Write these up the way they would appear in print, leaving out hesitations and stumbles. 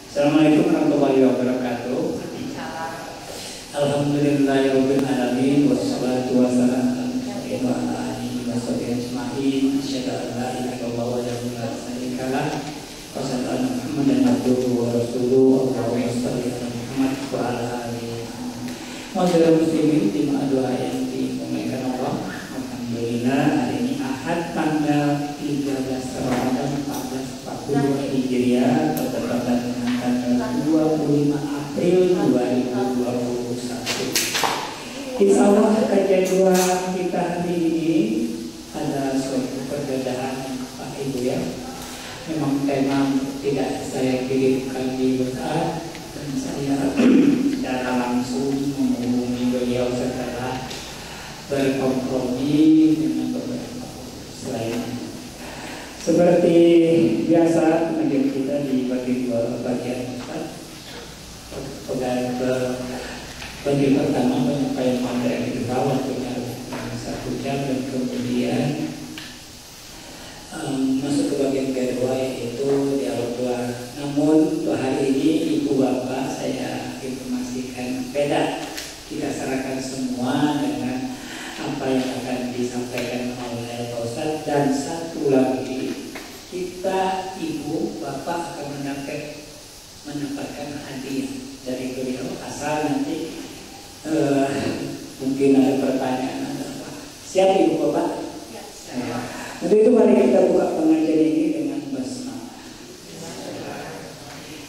Assalamualaikum warahmatullahi wabarakatuh. Alhamdulillahirabbil alamin wassalatu wassalamu ala alihi washabihi ajmain. Asyhadu an la ilaha illallah wahdahu la syarika lah wa asyhadu anna Muhammadan abduhu wa rasuluhu. Allahumma shalli ala Muhammad wa ala alihi. Ma'asyiral muslimin, jemaah doa yang dimuliakan Allah. Alhamdulillah, hari ini Ahad tanggal 13 Ramadan 1442 Hijriah atau bertepatan dengan tanggal 25 April 2021. Insya Allah kajian dua kita hari ini ada suatu perbedaan Pak Ibu ya. Memang tema tidak saya kirimkan di WhatsApp dan saya secara langsung menghubungi beliau setelah berkompromi dengan beberapa selain. Seperti biasa pengajian kita dibagi dua bagian Ustaz. Bagian pertama penyampaian materi kita waktunya 1 jam dan kemudian masuk ke bagian kedua yaitu dialog doa. Namun untuk hari ini Ibu Bapak saya informasikan beda. Kita serahkan semua dengan apa yang akan disampaikan oleh Pak Ustaz, dan satu lagi kita Ibu Bapak akan mendapatkan hadiah dari beliau asal nanti mungkin ada pertanyaan atau apa. Siap Ibu Bapak? Ya. Untuk itu mari kita buka pengajian ini dengan basmalah.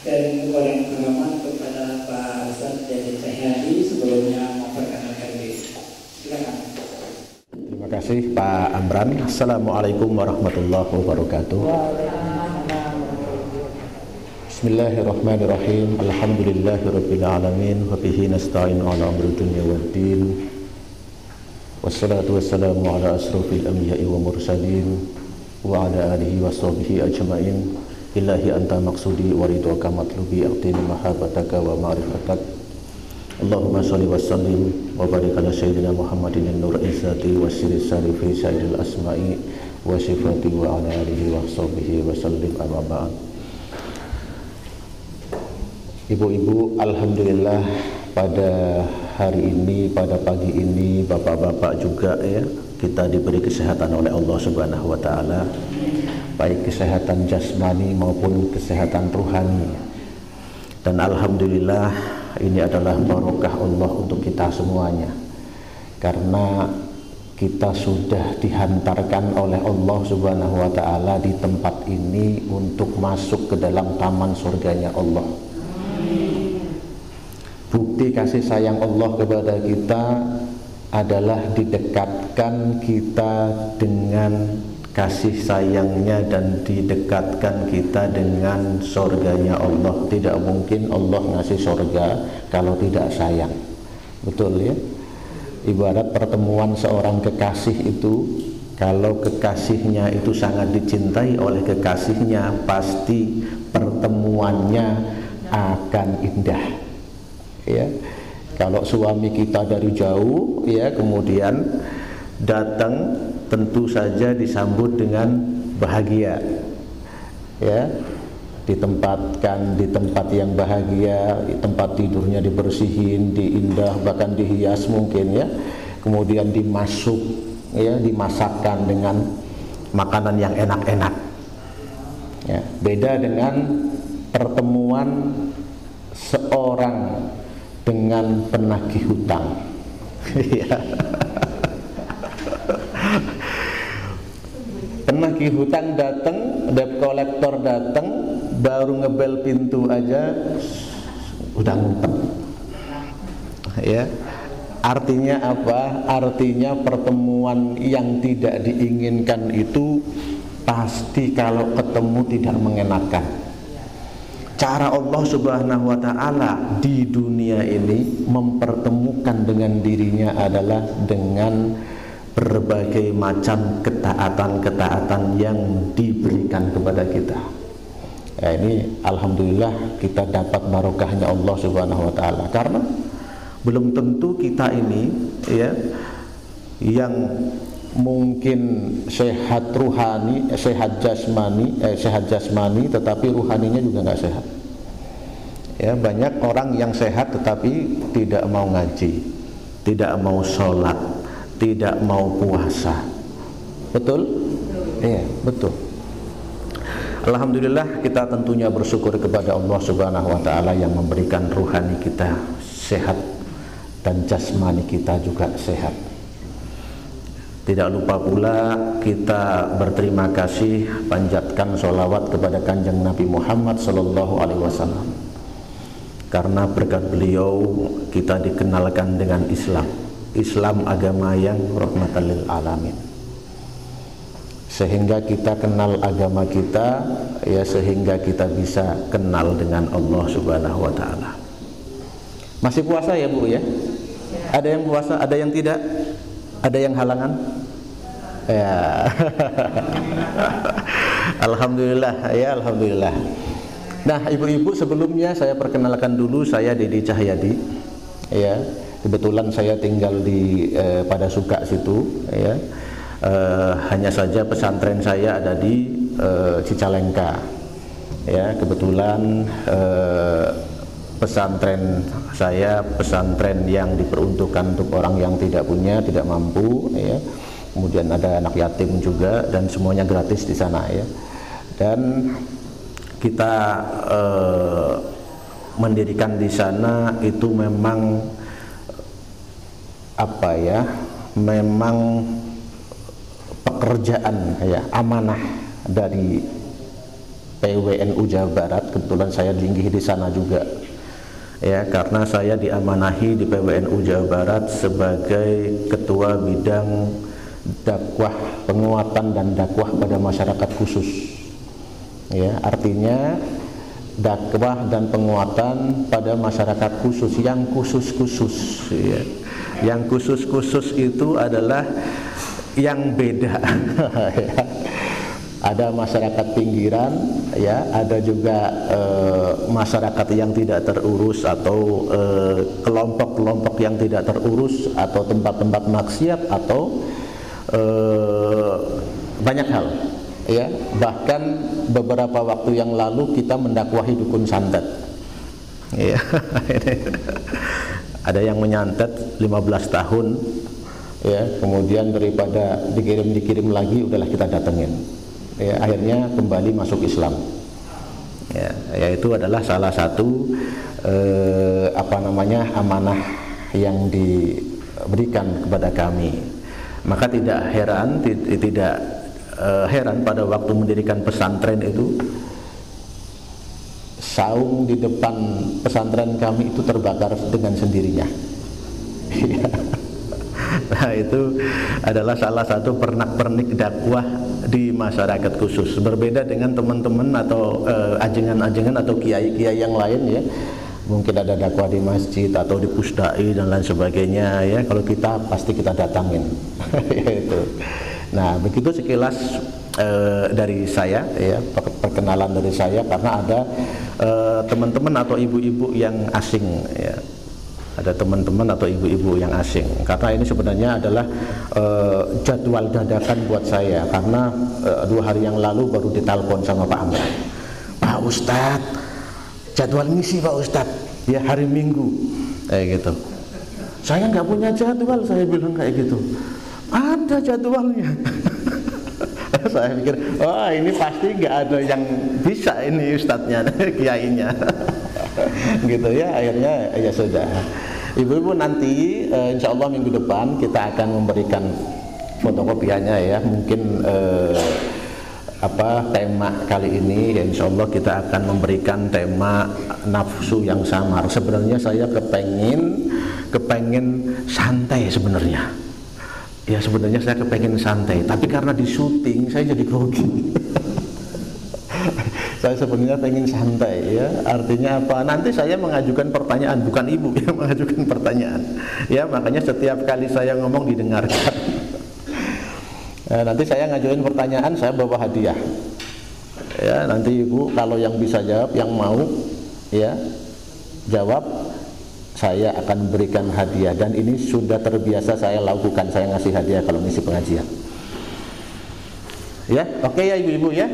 Dan yang pertama kepada Pak Ustaz Dede Cahyadi sebelumnya memperkenalkan diri. Silakan. Terima kasih Pak Amran. Assalamualaikum warahmatullahi wabarakatuh. Bismillahirrahmanirrahim. Alhamdulillahirabbil alamin wa bihi nasta'in ala amri dunya waddin. Wassalatu wassalamu ala asrofil anbiya'i wa mursalin wa ala alihi wa sahbihi ajma'in. Ilahi anta maqsudi wa ridwaka matlubi aqtini mahabbataka wa ma'rifatak. Allahumma sholli wa sallim wa barik ala sayyidina Muhammadin nur izzati wa sirri sarifi sayyidil asma'i wa sifati wa ala alihi wa sahbihi wa sallim amma ba'd. Ibu-ibu, alhamdulillah pada hari ini, pada pagi ini, bapak-bapak juga ya, kita diberi kesehatan oleh Allah Subhanahu wa taala, baik kesehatan jasmani maupun kesehatan ruhani. Dan alhamdulillah ini adalah barokah Allah untuk kita semuanya, karena kita sudah dihantarkan oleh Allah Subhanahu wa taala di tempat ini untuk masuk ke dalam taman surganya Allah. Bukti kasih sayang Allah kepada kita adalah didekatkan kita dengan kasih sayangnya dan didekatkan kita dengan surganya Allah. Tidak mungkin Allah ngasih surga kalau tidak sayang. Betul ya? Ibarat pertemuan seorang kekasih itu, kalau kekasihnya itu sangat dicintai oleh kekasihnya, pasti pertemuannya akan indah ya. Kalau suami kita dari jauh ya, kemudian datang, tentu saja disambut dengan bahagia ya, ditempatkan di tempat yang bahagia, tempat tidurnya dibersihin, diindah, bahkan dihias mungkin ya, kemudian dimasakkan dengan makanan yang enak-enak ya. Beda dengan pertemuan seorang dengan penagih hutang ya. Penagih hutang datang, debt collector datang, baru ngebel pintu aja udah ngumpet ya. Artinya apa? Artinya pertemuan yang tidak diinginkan itu pasti kalau ketemu tidak mengenakan. Cara Allah Subhanahu wa taala di dunia ini mempertemukan dengan dirinya adalah dengan berbagai macam ketaatan-ketaatan yang diberikan kepada kita. Ya, ini alhamdulillah kita dapat barokahnya Allah Subhanahu wa taala, karena belum tentu kita ini ya yang mungkin sehat rohani, sehat jasmani tetapi ruhaninya juga nggak sehat. Ya, banyak orang yang sehat tetapi tidak mau ngaji, tidak mau sholat, tidak mau puasa. Betul? Iya, betul. Alhamdulillah, kita tentunya bersyukur kepada Allah Subhanahu wa taala yang memberikan ruhani kita sehat dan jasmani kita juga sehat. Tidak lupa pula kita berterima kasih, panjatkan sholawat kepada Kanjeng Nabi Muhammad sallallahu alaihi wasallam. Karena berkat beliau kita dikenalkan dengan Islam. Islam agama yang rahmatan lil alamin. Sehingga kita kenal agama kita, ya, sehingga kita bisa kenal dengan Allah Subhanahu wa taala. Masih puasa ya, Bu ya? Ada yang puasa, ada yang tidak? Ada yang halangan? Ya. Alhamdulillah, ya, alhamdulillah. Nah, ibu-ibu, sebelumnya saya perkenalkan dulu, saya Dedi Cahyadi. Ya, kebetulan saya tinggal di pada Suka situ, ya. Hanya saja pesantren saya ada di Cicalengka. Ya, kebetulan pesantren saya pesantren yang diperuntukkan untuk orang yang tidak punya, tidak mampu, ya. Kemudian ada anak yatim juga, dan semuanya gratis di sana, ya. Dan kita mendirikan di sana itu memang apa ya? Memang pekerjaan, ya, amanah dari PWNU Jawa Barat. Kebetulan saya linggih di sana juga, ya, karena saya diamanahi di PWNU Jawa Barat sebagai ketua bidang dakwah, penguatan dan dakwah pada masyarakat khusus. Ya, artinya dakwah dan penguatan pada masyarakat khusus, yang khusus-khusus, ya. Yang khusus-khusus itu adalah yang beda. Ada masyarakat pinggiran, ya, ada juga masyarakat yang tidak terurus, atau kelompok-kelompok yang tidak terurus, atau tempat-tempat maksiat, atau banyak hal, ya. Bahkan beberapa waktu yang lalu kita mendakwahi dukun santet, ya. Ada yang menyantet 15 tahun, ya, kemudian daripada dikirim lagi, udahlah kita datengin, ya, akhirnya kembali masuk Islam, ya. Yaitu adalah salah satu amanah yang diberikan kepada kami. Maka tidak heran pada waktu mendirikan pesantren itu, saung di depan pesantren kami itu terbakar dengan sendirinya. Nah, itu adalah salah satu pernak-pernik dakwah di masyarakat khusus. Berbeda dengan teman-teman atau ajengan-ajengan atau kiai-kiai yang lain, ya. Mungkin ada dakwah di masjid atau di pusdai dan lain sebagainya, ya. Kalau kita pasti kita datangin. Itu. Nah, begitu sekilas dari saya, ya, perkenalan dari saya, karena ada teman-teman atau ibu-ibu yang asing, ya. Ada teman-teman atau ibu-ibu yang asing, karena ini sebenarnya adalah jadwal dadakan buat saya, karena 2 hari yang lalu baru ditelepon sama Pak Amran. Pak Ustadz, jadwal ngisi Pak Ustadz, ya, hari Minggu, kayak gitu. Saya nggak punya jadwal, saya bilang kayak gitu. Ada jadwalnya. Saya pikir, oh, ini pasti nggak ada yang bisa ini ustadznya, kiainya. Gitu, ya. Akhirnya ya sudah. Ibu-ibu, nanti insya Allah minggu depan kita akan memberikan fotokopiannya, ya. Mungkin tema kali ini, ya, insya Allah kita akan memberikan tema nafsu yang samar. Sebenarnya saya kepengen santai sebenarnya. Ya, sebenarnya saya kepengen santai, tapi karena di syuting saya jadi grogi. Saya sebenarnya pengen santai, ya. Artinya apa? Nanti saya mengajukan pertanyaan, bukan ibu yang mengajukan pertanyaan, ya. Makanya setiap kali saya ngomong didengarkan. Nanti saya ngajuin pertanyaan, saya bawa hadiah, ya. Nanti ibu kalau yang bisa jawab, yang mau, ya, jawab, saya akan berikan hadiah. Dan ini sudah terbiasa saya lakukan, saya ngasih hadiah kalau ngisi pengajian, ya. Oke, ya ibu-ibu, ya.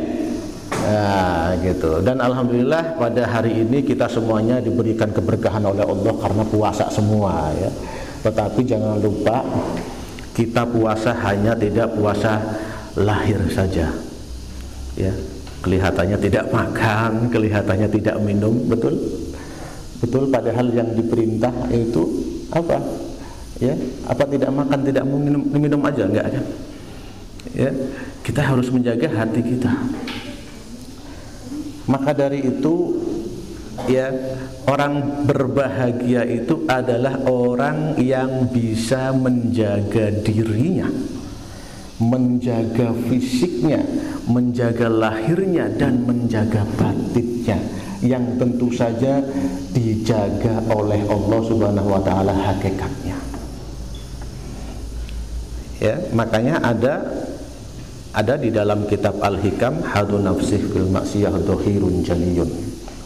Nah, gitu. Dan alhamdulillah pada hari ini kita semuanya diberikan keberkahan oleh Allah karena puasa semua ya. Tetapi jangan lupa kita puasa hanya tidak puasa lahir saja. Ya. Kelihatannya tidak makan, kelihatannya tidak minum, betul? Betul, padahal yang diperintah itu apa? Ya, apa tidak makan, tidak minum aja enggak kan? Ya, kita harus menjaga hati kita. Maka dari itu ya, orang berbahagia itu adalah orang yang bisa menjaga dirinya, menjaga fisiknya, menjaga lahirnya, dan menjaga batinnya, yang tentu saja dijaga oleh Allah Subhanahu wa taala hakikatnya. Ya, makanya ada di dalam kitab Al-Hikam, hadu nafsih fil maksiyah dhahirun jaliyun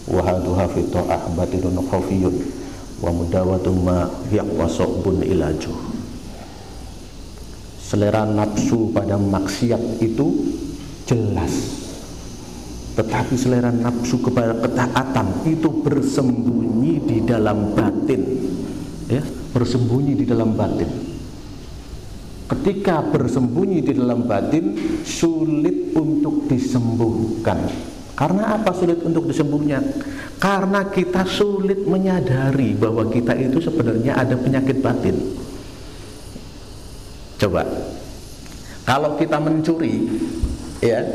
wa haduha fi ta'ah batinun khafiyun wa mudawatu ma yaqwasubun ilajuh. Selera nafsu pada maksiat itu jelas, tetapi selera nafsu kepada ketaatan itu bersembunyi di dalam batin, ya, bersembunyi di dalam batin. Ketika bersembunyi di dalam batin, sulit untuk disembuhkan. Karena apa sulit untuk disembuhnya? Karena kita sulit menyadari bahwa kita itu sebenarnya ada penyakit batin. Coba, kalau kita mencuri, ya,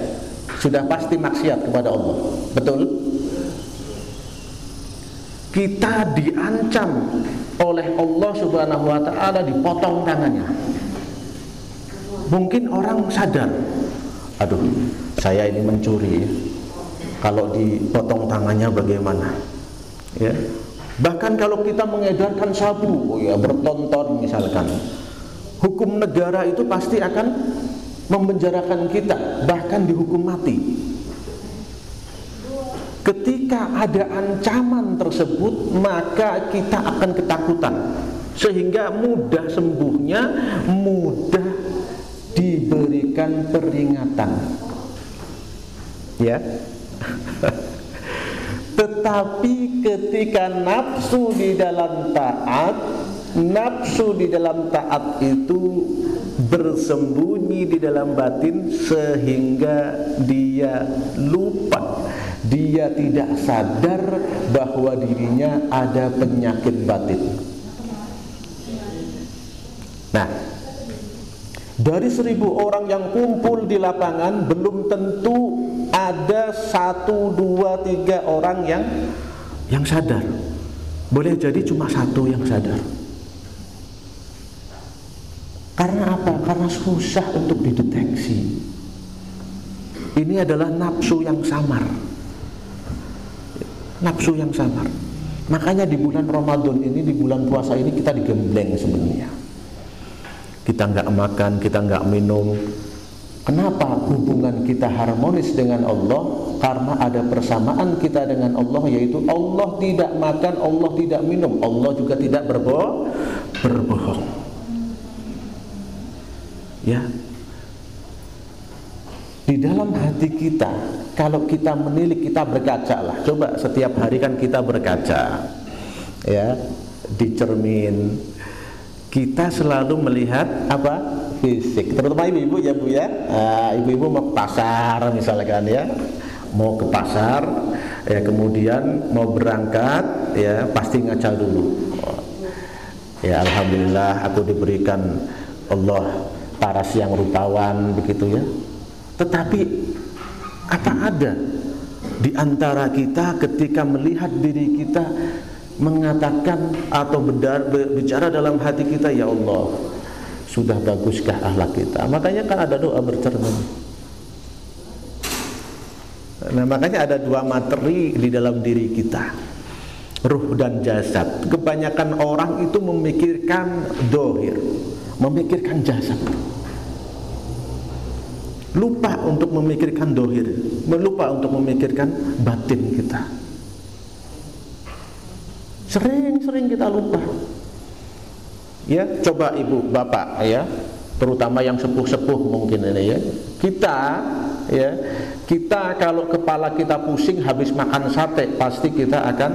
sudah pasti maksiat kepada Allah, betul? Kita diancam oleh Allah Subhanahu wa taala dipotong tangannya. Mungkin orang sadar, aduh, saya ini mencuri, kalau dipotong tangannya bagaimana? Ya. Bahkan kalau kita mengedarkan sabu, oh ya, bertonton misalkan, hukum negara itu pasti akan memenjarakan kita, bahkan dihukum mati. Ketika ada ancaman tersebut, maka kita akan ketakutan, sehingga mudah sembuhnya, mudah diberikan peringatan, ya. Tetapi ketika nafsu di dalam taat, nafsu di dalam taat itu bersembunyi di dalam batin, sehingga dia lupa, dia tidak sadar bahwa dirinya ada penyakit batin. Nah, dari 1000 orang yang kumpul di lapangan, belum tentu ada 1, 2, 3 orang yang sadar. Boleh jadi cuma 1 yang sadar. Karena apa? Karena susah untuk dideteksi. Ini adalah nafsu yang samar. Nafsu yang samar. Makanya di bulan Ramadan ini, di bulan puasa ini, kita digembleng sebenarnya. Kita nggak makan, kita nggak minum. Kenapa hubungan kita harmonis dengan Allah? Karena ada persamaan kita dengan Allah, yaitu Allah tidak makan, Allah tidak minum, Allah juga tidak berbohong. Ya, di dalam hati kita, kalau kita menilik, kita berkaca lah. Coba setiap hari kan kita berkaca, ya, di cermin. Kita selalu melihat apa? Fisik. Terutama ibu-ibu ya, Bu ya. Ibu-ibu mau ke pasar misalkan ya. Mau ke pasar, ya, kemudian mau berangkat, ya, pasti ngaca dulu. Ya, alhamdulillah aku diberikan Allah paras yang rupawan begitu ya. Tetapi apa ada di antara kita ketika melihat diri kita mengatakan atau bicara dalam hati kita, ya Allah, sudah baguskah akhlak kita? Makanya kan ada doa bercermin. Nah, makanya ada 2 materi di dalam diri kita, ruh dan jasad. Kebanyakan orang itu memikirkan dohir, memikirkan jasad, lupa untuk memikirkan dohir, lupa untuk memikirkan batin kita. Sering kita lupa. Ya, coba ibu, bapak ya, terutama yang sepuh-sepuh mungkin ini ya. Kita ya, kita kalau kepala kita pusing habis makan sate, pasti kita akan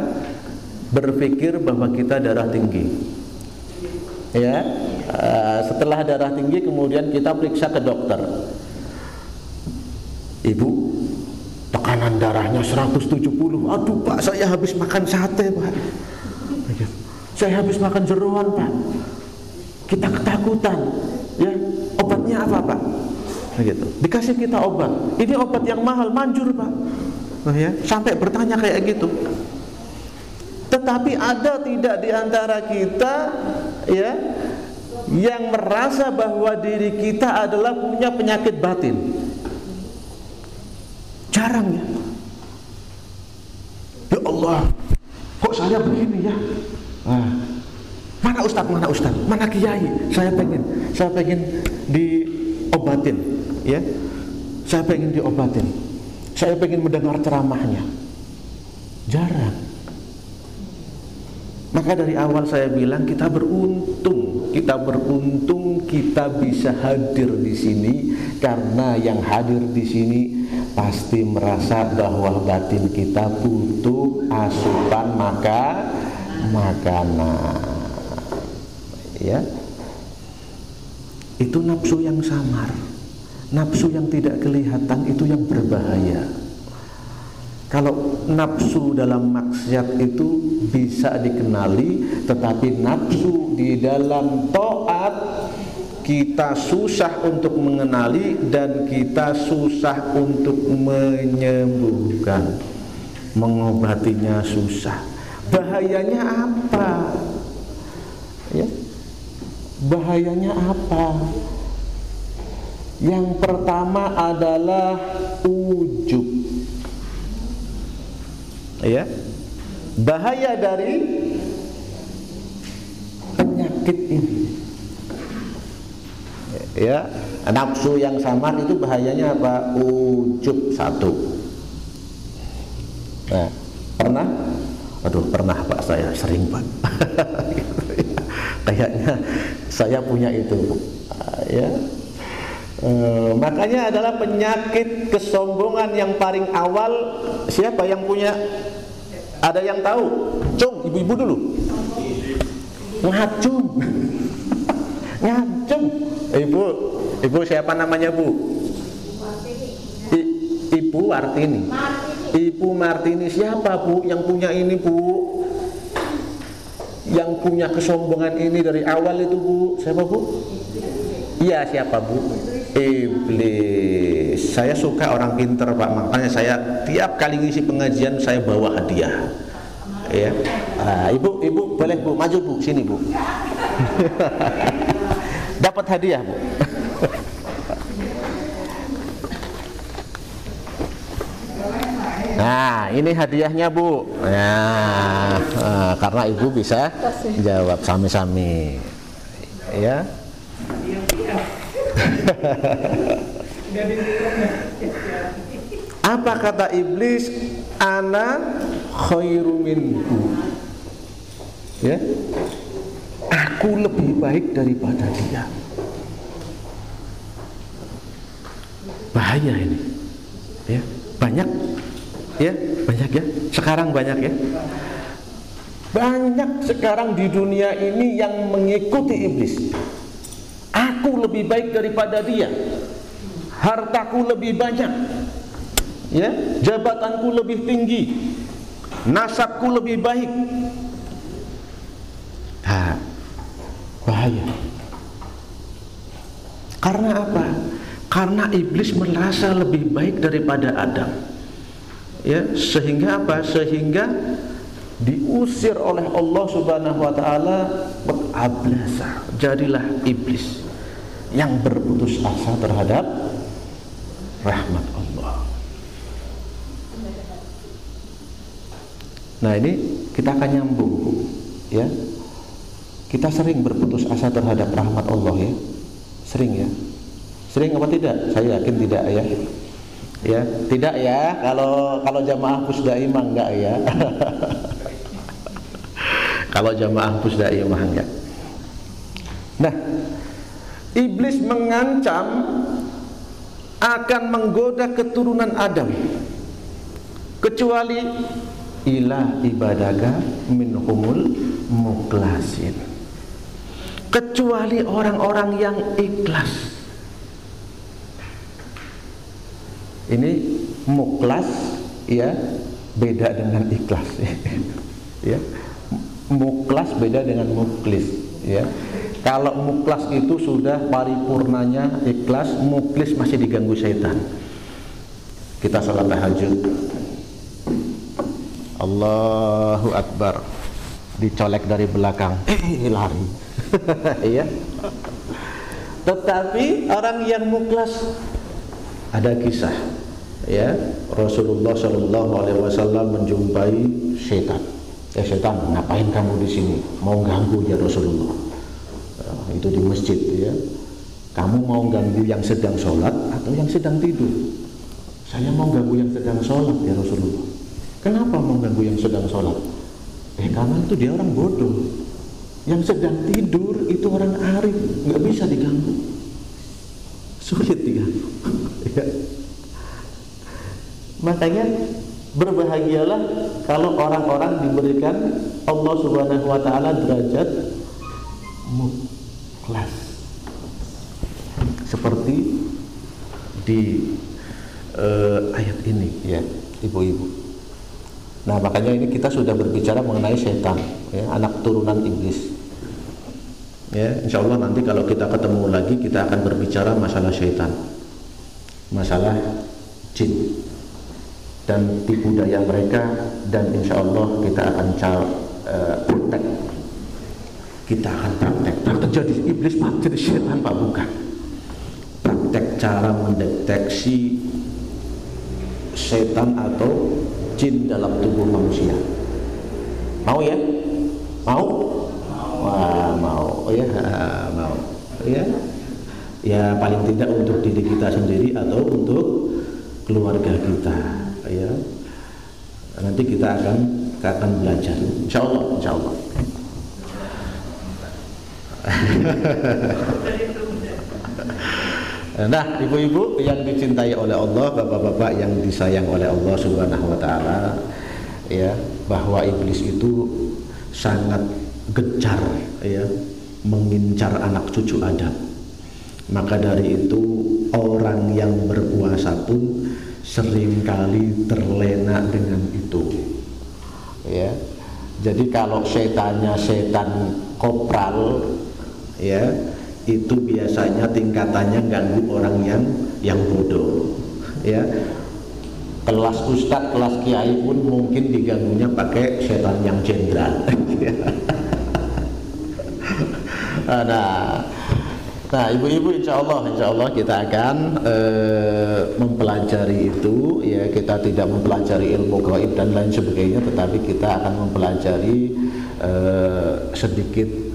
berpikir bahwa kita darah tinggi. Ya, setelah darah tinggi kemudian kita periksa ke dokter. Ibu, tekanan darahnya 170. Aduh Pak, saya habis makan sate Pak. Saya habis makan jeroan Pak. Kita ketakutan. Ya, obatnya apa Pak? Begitu. Dikasih kita obat. Ini obat yang mahal, manjur Pak. Ya, sampai bertanya kayak gitu. Tetapi ada tidak di antara kita, ya, yang merasa bahwa diri kita adalah punya penyakit batin? Jarang ya. Ya Allah, kok saya begini ya? Mana Ustaz, mana kiai? Saya pengen diobatin, ya. Saya pengen diobatin. Saya pengen mendengar ceramahnya. Jarang. Maka dari awal saya bilang kita beruntung kita bisa hadir di sini, karena yang hadir di sini pasti merasa bahwa batin kita butuh asupan makanan. Ya. Itu nafsu yang samar. Nafsu yang tidak kelihatan itu yang berbahaya. Kalau nafsu dalam maksiat itu bisa dikenali, tetapi nafsu di dalam taat kita susah untuk mengenali dan kita susah untuk menyembuhkan. Mengobatinya susah. Bahayanya apa? Ya. Bahayanya apa? Yang pertama adalah ujub. Ya, bahaya dari penyakit ini, ya, nafsu yang samar itu bahayanya apa? Ujub satu. Nah, pernah Pak, saya sering Pak. Kayaknya saya punya itu, ya. Makanya adalah penyakit kesombongan yang paling awal. Siapa yang punya? Ada yang tahu? Cung, ibu-ibu dulu. Ngacung. Ngacung. Ibu siapa namanya Bu? Ibu Martini. Ibu Martini siapa Bu yang punya ini Bu? Yang punya kesombongan ini dari awal itu Bu? Siapa Bu? Iya, siapa Bu? Iblis. Saya suka orang pinter Pak, makanya saya tiap kali ngisi pengajian saya bawa hadiah. Ya. Ibu boleh Bu, maju Bu, sini Bu. Dapat hadiah Bu. Nah, ini hadiahnya Bu. Nah, karena Ibu bisa jawab sami-sami. Ya. Apa kata iblis? Ana khairu minhu. Ya. Aku lebih baik daripada dia. Bahaya ini. Ya, banyak. Ya, banyak ya. Sekarang banyak ya. Banyak sekarang di dunia ini yang mengikuti iblis. Aku lebih baik daripada dia. Hartaku lebih banyak. Ya, jabatanku lebih tinggi. Nasabku lebih baik. Nah, bahaya. Karena apa? Karena iblis merasa lebih baik daripada Adam. Ya, sehingga apa? Sehingga diusir oleh Allah Subhanahu wa taala, ablasa, jadilah iblis yang berputus asa terhadap rahmat Allah. Nah, ini kita akan nyambung, ya. Kita sering berputus asa terhadap rahmat Allah, ya. Sering ya. Sering apa tidak? Saya yakin tidak ya. Ya, tidak ya. Kalau jamaah Pusdaimah enggak ya. Kalau jamaah Pusdaimah enggak. Nah, iblis mengancam akan menggoda keturunan Adam, kecuali ila ibadaka minhumul mukhlasin, kecuali orang-orang yang ikhlas. Ini mukhlas ya, beda dengan ikhlas ya. Mukhlas beda dengan mukhlis ya. Kalau mukhlas itu sudah paripurnanya ikhlas, mukhlis masih diganggu syaitan. Kita sholat tahajud, Allahu Akbar, dicolek dari belakang, lari ya. Tetapi orang yang mukhlas, ada kisah ya, Rasulullah SAW menjumpai setan. Setan, ngapain kamu di sini? Mau ganggu ya Rasulullah. Itu di masjid ya. Kamu mau ganggu yang sedang sholat atau yang sedang tidur? Saya mau ganggu yang sedang sholat ya Rasulullah. Kenapa mau ganggu yang sedang sholat? Karena itu dia orang bodoh. Yang sedang tidur itu orang arif, nggak bisa diganggu, sulit diganggu ya. Makanya berbahagialah kalau orang-orang diberikan Allah Subhanahu wa Ta'ala derajat mukhlas, seperti di ayat ini ya ibu-ibu. Nah makanya ini kita sudah berbicara mengenai setan ya, anak turunan iblis ya. Insya Allah nanti kalau kita ketemu lagi kita akan berbicara masalah setan, masalah jin dan tipu daya mereka, dan insya Allah kita akan praktek. Kita akan praktek jadi iblis pak, jadi setan pak, bukan. Praktek cara mendeteksi setan atau jin dalam tubuh manusia. Mau ya? Mau? Wah, mau ya, mau ya. Ya paling tidak untuk diri kita sendiri atau untuk keluarga kita ya. Nanti kita akan belajar. Insya Allah, insya Allah. Nah, ibu-ibu yang dicintai oleh Allah, bapak-bapak yang disayang oleh Allah Subhanahu wa Ta'ala ya, bahwa iblis itu sangat gencar ya mengincar anak cucu Adam. Maka dari itu orang yang berpuasa pun seringkali terlena dengan itu ya. Jadi kalau setannya setan kopral ya, itu biasanya tingkatannya ganggu orang yang bodoh ya. Kelas ustadz, kelas kiai pun mungkin diganggunya pakai setan yang jenderal. Nah ibu-ibu insya Allah kita akan mempelajari itu ya. Kita tidak mempelajari ilmu gaib dan lain sebagainya, tetapi kita akan mempelajari sedikit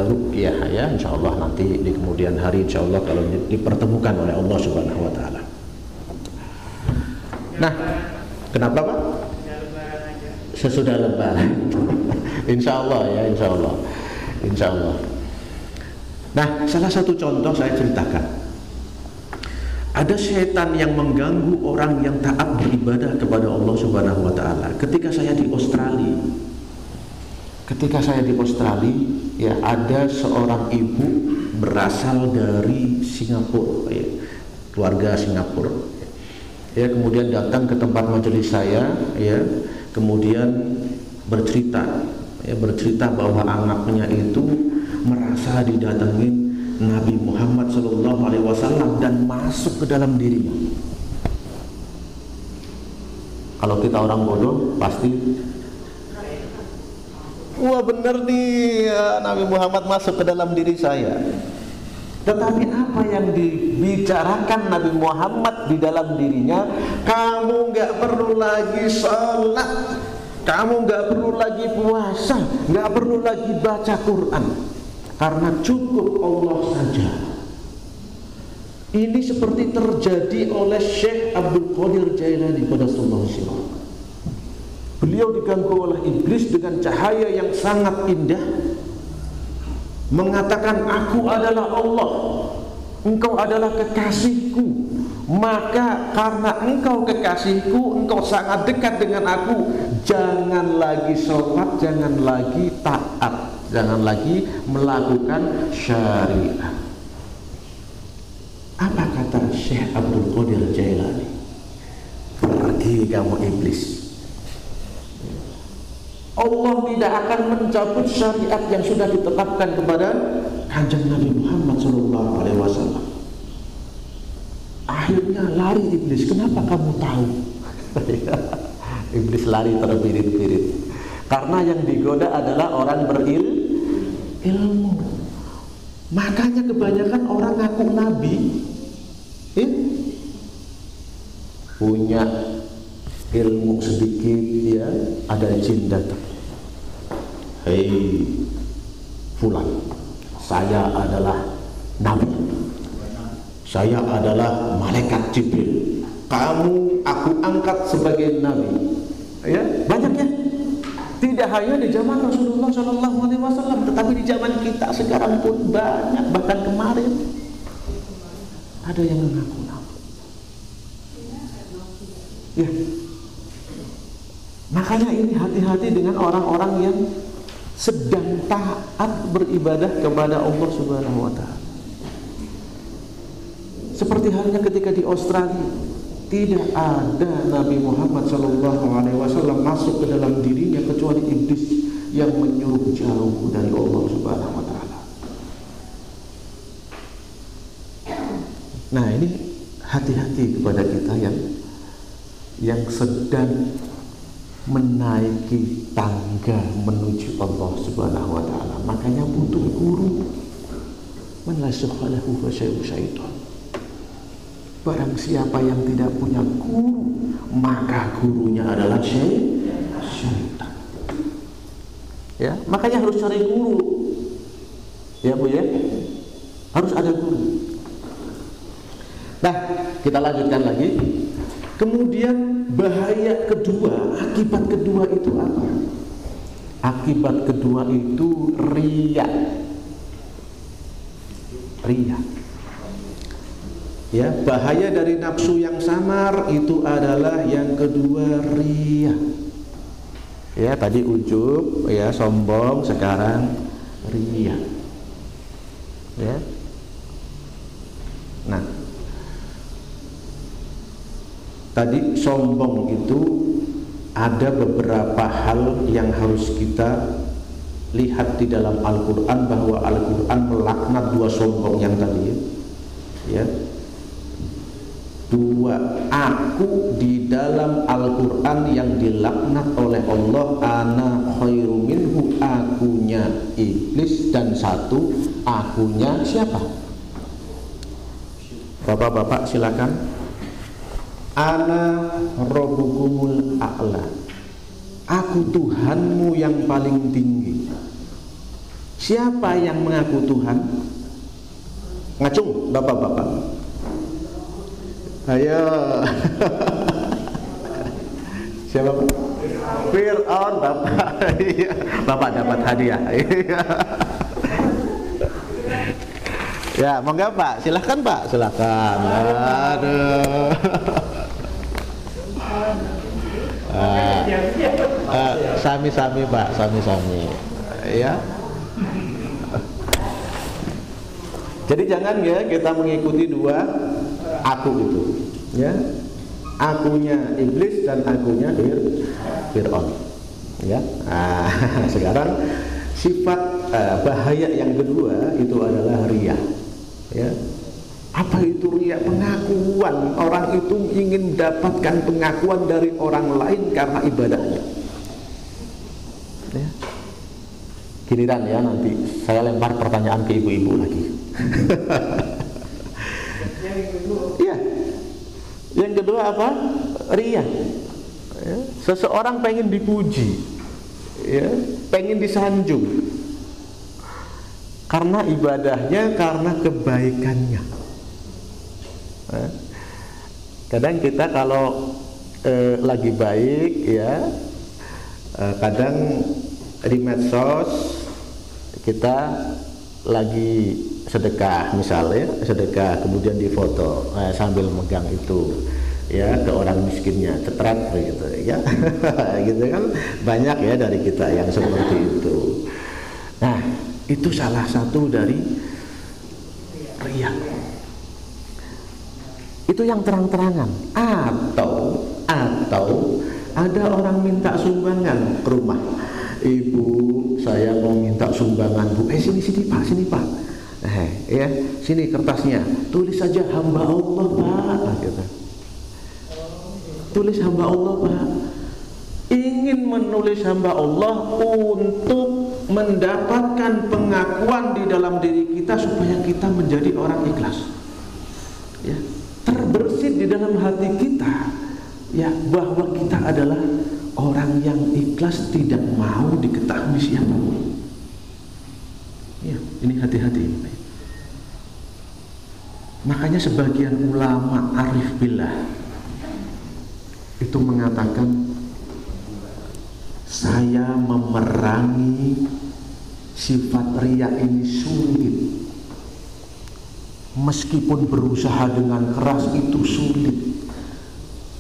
ruqyah ya, insya Allah nanti di kemudian hari, insya Allah kalau dipertemukan oleh Allah Subhanahu wa Ta'ala. Nah, kenapa Pak? Sesudah Lebaran. Insya Allah ya, insya Allah, insya Allah. Nah, salah satu contoh saya ceritakan. Ada setan yang mengganggu orang yang taat beribadah kepada Allah Subhanahu wa Ta'ala. Ketika saya di Australia, ya, ada seorang ibu berasal dari Singapura ya, keluarga Singapura ya, kemudian datang ke tempat majelis saya ya, kemudian bercerita bahwa anaknya itu merasa didatengin Nabi Muhammad SAW dan masuk ke dalam dirinya. Kalau kita orang bodoh pasti, wah bener nih ya, Nabi Muhammad masuk ke dalam diri saya. Tetapi apa yang dibicarakan Nabi Muhammad di dalam dirinya, kamu gak perlu lagi sholat, kamu gak perlu lagi puasa, gak perlu lagi baca Quran, karena cukup Allah saja. Ini seperti terjadi oleh Syekh Abdul Qadir Jailani pada sunnah Syirah. Beliau diganggu oleh iblis dengan cahaya yang sangat indah, mengatakan, aku adalah Allah, engkau adalah kekasihku, maka karena engkau kekasihku, engkau sangat dekat dengan aku, jangan lagi sholat, jangan lagi taat, jangan lagi melakukan syariat. Apa kata Syekh Abdul Qadir Jailani? Pergi kamu iblis. Allah tidak akan mencabut syariat yang sudah ditetapkan kepada Kanjeng Nabi Muhammad SAW. Akhirnya lari iblis. Kenapa kamu tahu? Iblis lari terbirit-birit. Karena yang digoda adalah orang berilmu. Makanya kebanyakan orang ngaku nabi, punya ilmu sedikit, ya, ada jin datang. Hei fulan, saya adalah nabi, saya adalah malaikat Jibril, kamu aku angkat sebagai nabi. Ya, banyak ya. Tidak hanya di zaman Rasulullah SAW, tetapi di zaman kita sekarang pun banyak. Bahkan kemarin ada yang mengaku nabi. Ya, makanya ini hati-hati dengan orang-orang yang sedang taat beribadah kepada Allah Subhanahu wa Ta'ala. Seperti halnya ketika di Australia, tidak ada Nabi Muhammad SAW masuk ke dalam dirinya kecuali iblis yang menyuruh jauh dari Allah Subhanahu wa Ta'ala. Nah, ini hati-hati kepada kita yang sedang menaiki tangga menuju Allah Subhanahu wa Ta'ala. Makanya butuh guru. Man la syukhalahu fa syaitan. Barang siapa yang tidak punya guru, maka gurunya adalah syaitan. Ya, makanya harus cari guru. Ya Bu ya, harus ada guru. Nah, kita lanjutkan lagi. Kemudian bahaya kedua, akibat kedua itu apa? Akibat kedua itu riya. Riya. Ya, bahaya dari nafsu yang samar itu adalah yang kedua riya. Ya, tadi ujub, ya, sombong, sekarang riya. Ya. Nah, tadi sombong itu ada beberapa hal yang harus kita lihat di dalam Al-Quran, bahwa Al-Quran melaknat dua sombong yang tadi, ya. Dua aku di dalam Al-Quran yang dilaknat oleh Allah, ana khairu minhu, akunya iblis, dan satu akunya siapa? Bapak-bapak silakan. Ana rabbukumul a'la, aku Tuhanmu yang paling tinggi. Siapa yang mengaku Tuhan? Ngacung bapak-bapak. Ayo. Siapa Pak? Fir'aun, Bapak. Bapak dapat hadiah. Ya, monggo Pak, silahkan Pak, silahkan. Aduh. Sami-sami Pak, sami-sami. Ya. Jadi jangan ya kita mengikuti dua aku itu, ya, akunya iblis dan akunya Fir'aun, ya. Nah, sekarang sifat bahaya yang kedua itu adalah riya, ya. Apa itu riya? Pengakuan. Orang itu ingin mendapatkan pengakuan dari orang lain karena ibadahnya, ya. Giliran ya, nanti saya lempar pertanyaan ke ibu-ibu lagi. Iya. Yang kedua apa? Riya. Ya. Seseorang pengen dipuji, ya, pengen disanjung karena ibadahnya, karena kebaikannya. Ya. Kadang kita kalau lagi baik, ya, kadang di medsos kita lagi sedekah misalnya, sedekah kemudian difoto sambil megang itu ya ke orang miskinnya, cetrat begitu ya. Gitu kan banyak ya dari kita yang seperti itu. Nah, itu salah satu dari riya. Itu yang terang-terangan. Atau ada orang minta sumbangan ke rumah. Ibu, saya mau minta sumbangan, Bu. Sini Pak. Ya, sini kertasnya. Tulis saja hamba Allah, Pak. Gitu. Tulis hamba Allah, Pak. Ingin menulis hamba Allah untuk mendapatkan pengakuan di dalam diri kita supaya kita menjadi orang ikhlas. Ya, terbersit di dalam hati kita ya bahwa kita adalah orang yang ikhlas, tidak mau diketahui siapapun. Ya, ini hati-hati. Makanya sebagian ulama arif billah itu mengatakan, saya memerangi sifat riya ini sulit. Meskipun berusaha dengan keras itu sulit.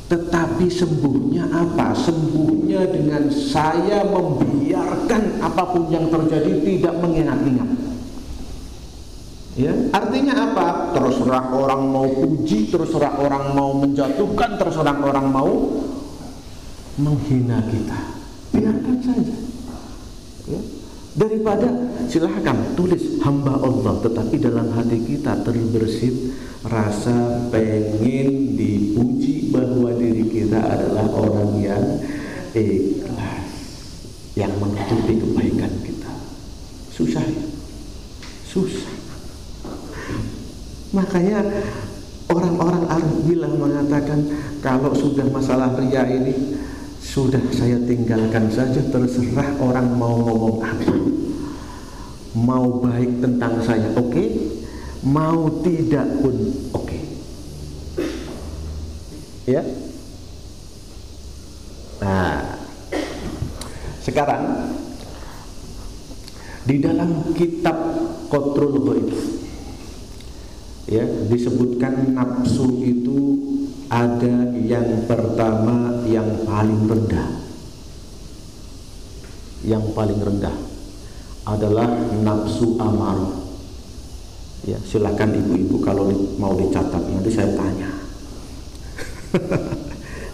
Tetapi sembuhnya apa? Sembuhnya dengan saya membiarkan apapun yang terjadi, tidak mengingat-ingat. Ya, artinya apa? Terserah orang mau puji, terserah orang mau menjatuhkan, terserah orang mau menghina kita, biarkan saja. Ya. Daripada silahkan tulis hamba Allah, tetapi dalam hati kita terbersit rasa pengen dipuji bahwa diri kita adalah orang yang ikhlas, yang menutupi kebaikan kita. Susah ya? Susah. Makanya orang-orang arif billah mengatakan, kalau sudah masalah riya ini, sudah saya tinggalkan saja, terserah orang mau ngomong apa. Mau baik tentang saya, oke. Mau tidak pun oke. Ya. Nah, sekarang di dalam kitab Qatrul Ghaib ya disebutkan nafsu itu ada yang pertama, yang paling rendah. Yang paling rendah adalah nafsu amarah. Ya, silakan ibu-ibu kalau mau dicatat, nanti saya tanya.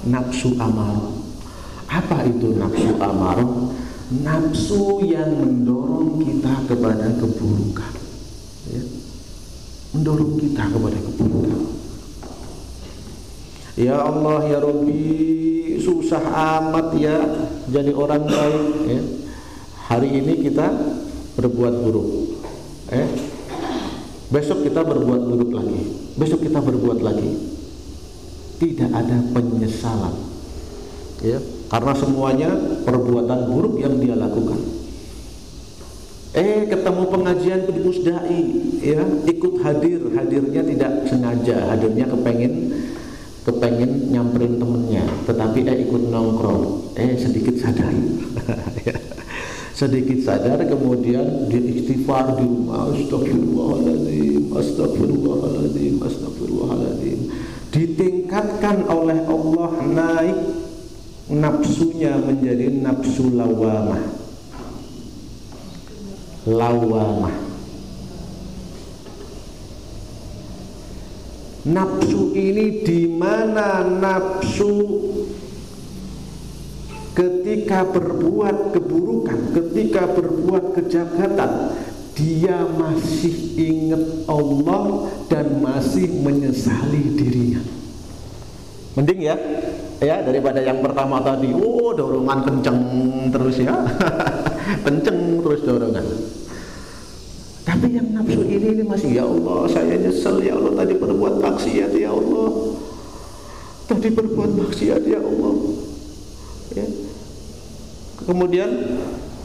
Nafsu amarah. Apa itu nafsu amarah? Nafsu yang mendorong kita kepada keburukan. Ya. Mendorong kita kepada keburukan. Ya Allah ya Rabbi, susah amat ya jadi orang baik ya. Hari ini kita berbuat buruk, besok kita berbuat buruk lagi, besok kita berbuat lagi. Tidak ada penyesalan ya, karena semuanya perbuatan buruk yang dia lakukan. Ketemu pengajian penjurus dai ya, ikut hadirnya tidak sengaja, hadirnya kepengen nyamperin temennya, tetapi ikut nongkrong, sedikit sadar. Sedikit sadar, kemudian dia istighfar di rumah, astagfirullahaladzim. Ditingkatkan oleh Allah, naik nafsunya menjadi nafsu lawamah. Nafsu ini di mana nafsu ketika berbuat keburukan, ketika berbuat kejahatan, dia masih ingat Allah dan masih menyesali dirinya. Mending ya daripada yang pertama tadi, dorongan kenceng terus ya. Kenceng terus dorongan. Tapi yang nafsu ini masih, ya Allah saya nyesel ya Allah, tadi berbuat maksiat ya Allah, tadi berbuat maksiat ya Allah ya. Kemudian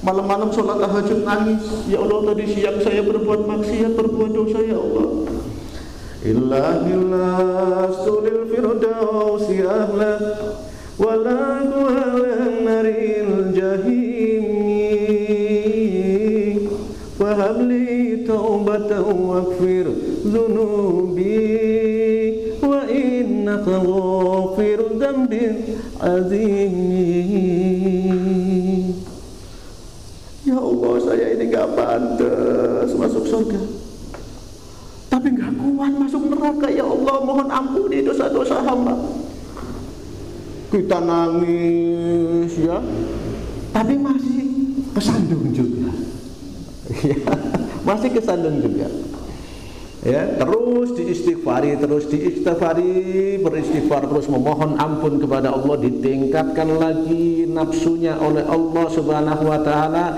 malam-malam sholat tahajud nangis, ya Allah tadi siang saya berbuat maksiat, berbuat dosa ya Allah. Illahillah sulil firdausi ahla wala gualan naril jahimi wahabli taubat waghfir dzunubi wa innaka ghafirud dzambin azim. Ya Allah, saya ini gak pantas masuk surga, tapi gak kuat masuk neraka. Ya Allah, mohon ampuni dosa-dosa hamba. Kita nangis ya, tapi masih kesandung juga. Ya, masih kesandung juga. Ya, terus diistighfari, beristighfar terus, memohon ampun kepada Allah, ditingkatkan lagi nafsunya oleh Allah Subhanahu wa taala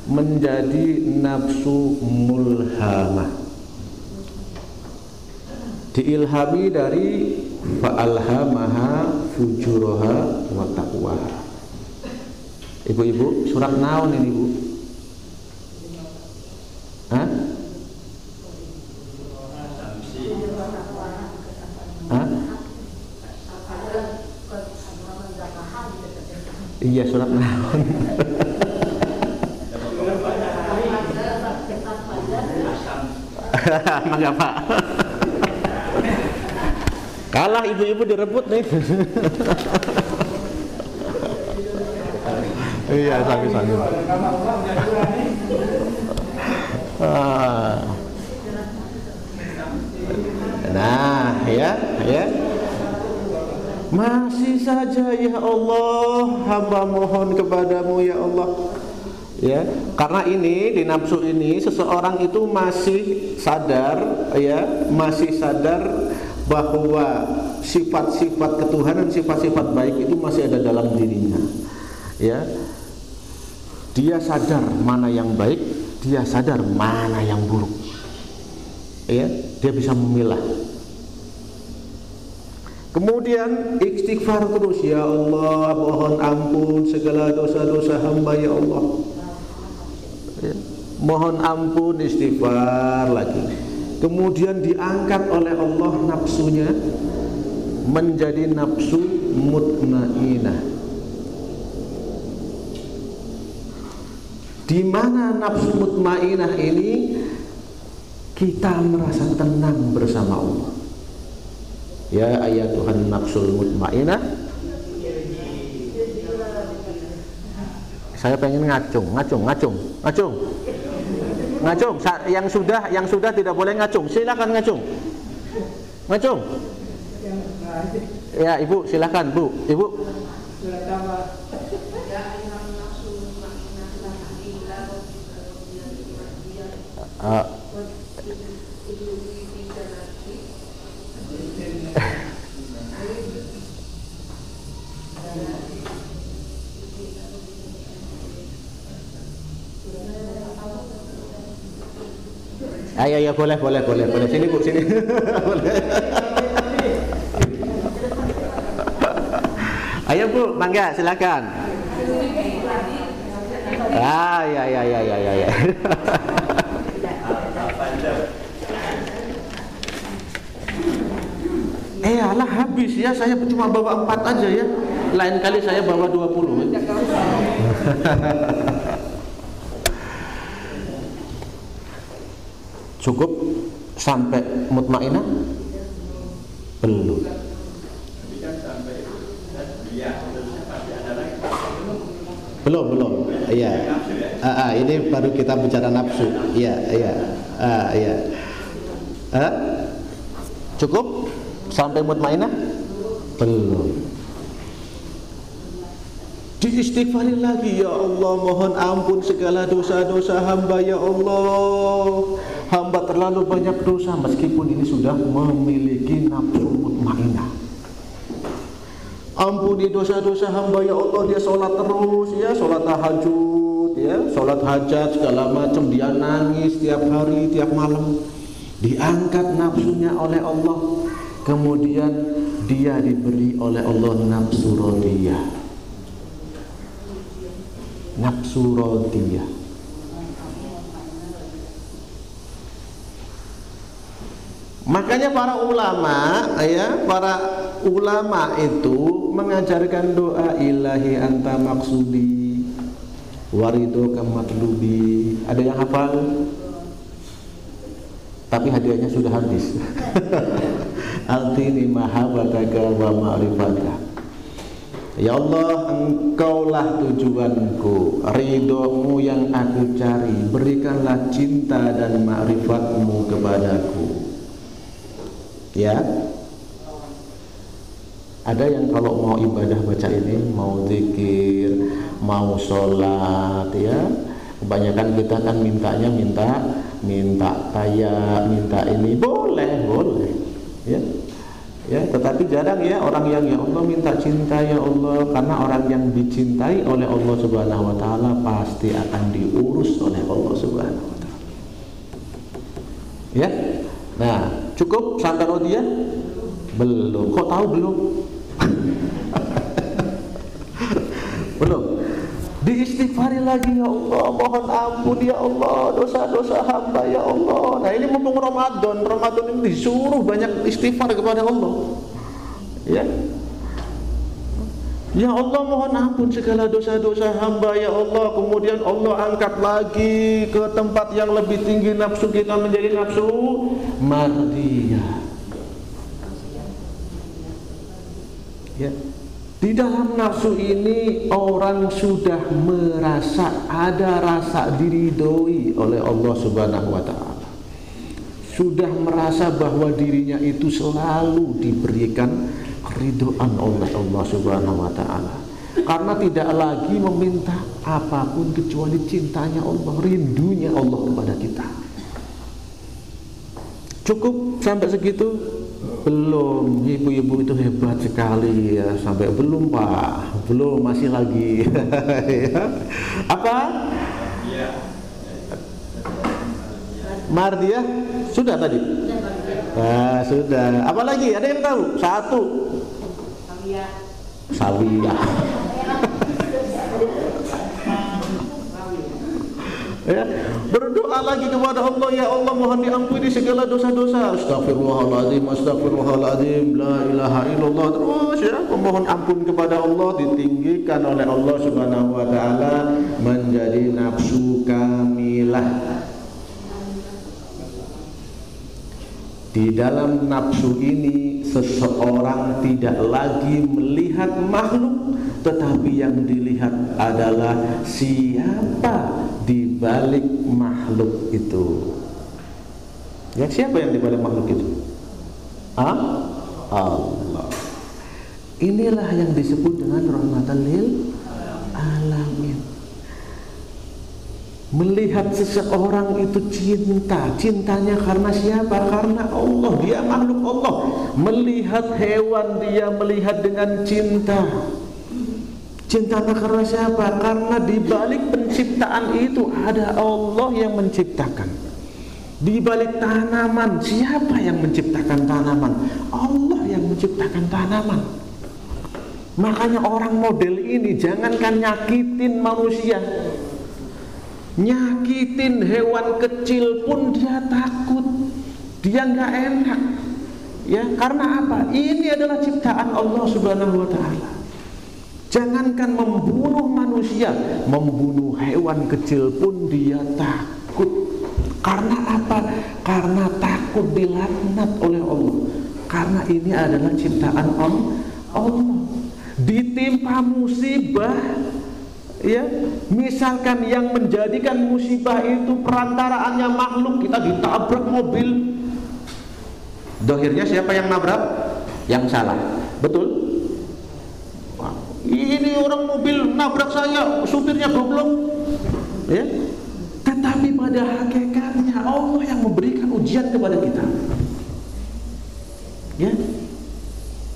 menjadi nafsu mulhamah. Diilhami dari fa'alhamaha fujuraha wa taqwaha. Ibu-ibu, surat naon ini, Bu? Hah? Hah? Iya, surat naon. Mangga Pak. Kalah ibu-ibu direbut nih. Iya, sambil-sambil. Nah, ya. Masih saja ya Allah, hamba mohon kepadamu ya Allah. Ya, karena ini di nafsu ini seseorang itu masih sadar, ya, masih sadar bahwa sifat-sifat ketuhanan, sifat-sifat baik itu masih ada dalam dirinya. Ya, dia sadar mana yang baik, dia sadar mana yang buruk. Ya, dia bisa memilah. Kemudian istighfar terus, ya Allah, mohon ampun segala dosa-dosa hamba ya Allah. Ya, mohon ampun, istighfar lagi. Kemudian diangkat oleh Allah nafsunya menjadi nafsu mutmainah. Di mana nafsu mutmainah ini kita merasa tenang bersama Allah. Ya ayatuhan nafsul mutmainah. Saya pengen ngacung. Yang sudah tidak boleh ngacung. Silakan ngacung. Ya, Ibu, silakan, Bu. Ibu. Ya, boleh. Sini, Bu, sini. Boleh. Ayo, Bu, mangga, silakan. Ya. Alah, habis ya, saya cuma bawa 4 aja ya. Lain kali saya bawa 20. Cukup sampai mutmainah? Belum. Belum. Iya. Ini baru kita bicara nafsu. Iya. Cukup sampai mutmainah? Belum. Diistighfari lagi, ya Allah, mohon ampun segala dosa-dosa hamba ya Allah. Hamba terlalu banyak dosa meskipun ini sudah memiliki nafsu mutmainah. Ampuni dosa-dosa hamba ya Allah. Dia sholat terus ya, sholat tahajud ya, sholat hajat segala macam, dia nangis tiap hari, tiap malam. Diangkat nafsunya oleh Allah. Kemudian dia diberi oleh Allah nafsu radiyah. Nafsu radiyah. Makanya para ulama itu mengajarkan doa ilahi anta maksudi warido kamatlubi. Ada yang hafal? tapi hadiahnya sudah habis. Altini mahabbataka wa ma'rifataka. Ya Allah, Engkaulah tujuanku, ridhomu yang aku cari, berikanlah cinta dan ma'rifatmu kepadaku. Ya, ada yang kalau mau ibadah baca ini, mau zikir, mau sholat, ya, kebanyakan kita kan mintanya minta kaya, minta ini, boleh, ya. Ya, tetapi jarang ya orang yang ya Allah minta cinta ya Allah, karena orang yang dicintai oleh Allah Subhanahu wa taala pasti akan diurus oleh Allah Subhanahu wa taala. Ya. Nah, cukup sampai rodiah? Belum. Kok tahu belum? Belum. Diistighfari lagi ya Allah, mohon ampun ya Allah, dosa-dosa hamba ya Allah. Nah ini mumpung Ramadan ini disuruh banyak istighfar kepada Allah. Ya, ya Allah mohon ampun segala dosa-dosa hamba ya Allah. Kemudian Allah angkat lagi ke tempat yang lebih tinggi, nafsu kita menjadi nafsu mardiyah. Ya. Di dalam nafsu ini orang sudah merasa ada rasa diridhoi oleh Allah Subhanahu wa taala. Sudah merasa bahwa dirinya itu selalu diberikan keridhaan oleh Allah Subhanahu wa taala. Karena tidak lagi meminta apapun kecuali cintanya Allah, rindunya Allah kepada kita. Cukup sampai segitu? Belum. Ibu-ibu itu hebat sekali ya. Sampai belum Pak, belum, masih lagi. Apa? Mardiyah sudah tadi. Nah, sudah. Apa lagi? Ada yang tahu? Satu. Sawiyah. Ya, berdoa lagi kepada Allah, ya Allah mohon diampuni segala dosa-dosa. Astagfirullahaladzim, astagfirullahaladzim, la ilaha illallah. Terus ya, memohon ampun kepada Allah, ditinggikan oleh Allah Subhanahu wa taala menjadi nafsu kamilah. Di dalam nafsu ini seseorang tidak lagi melihat makhluk, tetapi yang dilihat adalah siapa di balik makhluk itu. Ya, siapa yang di balik makhluk itu? Allah. Inilah yang disebut dengan rahmatan lil alamin. Melihat seseorang itu cinta, cintanya karena siapa? Karena Allah, dia makhluk Allah. Melihat hewan, dia melihat dengan cinta. Cintanya karena siapa? Karena di balik penciptaan itu ada Allah yang menciptakan. Di balik tanaman, siapa yang menciptakan tanaman? Allah yang menciptakan tanaman. Makanya orang model ini jangankan nyakitin manusia, nyakitin hewan kecil pun dia takut, dia nggak enak. Ya, karena apa? Ini adalah ciptaan Allah Subhanahu wa taala. Jangankan membunuh manusia, membunuh hewan kecil pun dia takut. Karena apa? Karena takut dilaknat oleh Allah. Karena ini adalah ciptaan Allah. Ditimpa musibah, ya, misalkan yang menjadikan musibah itu perantaraannya makhluk, kita ditabrak mobil. Dohirnya siapa yang nabrak? Yang salah. Betul? Ini orang mobil nabrak saya, supirnya goblok. Ya. Tetapi pada hakikatnya Allah yang memberikan ujian kepada kita. Ya.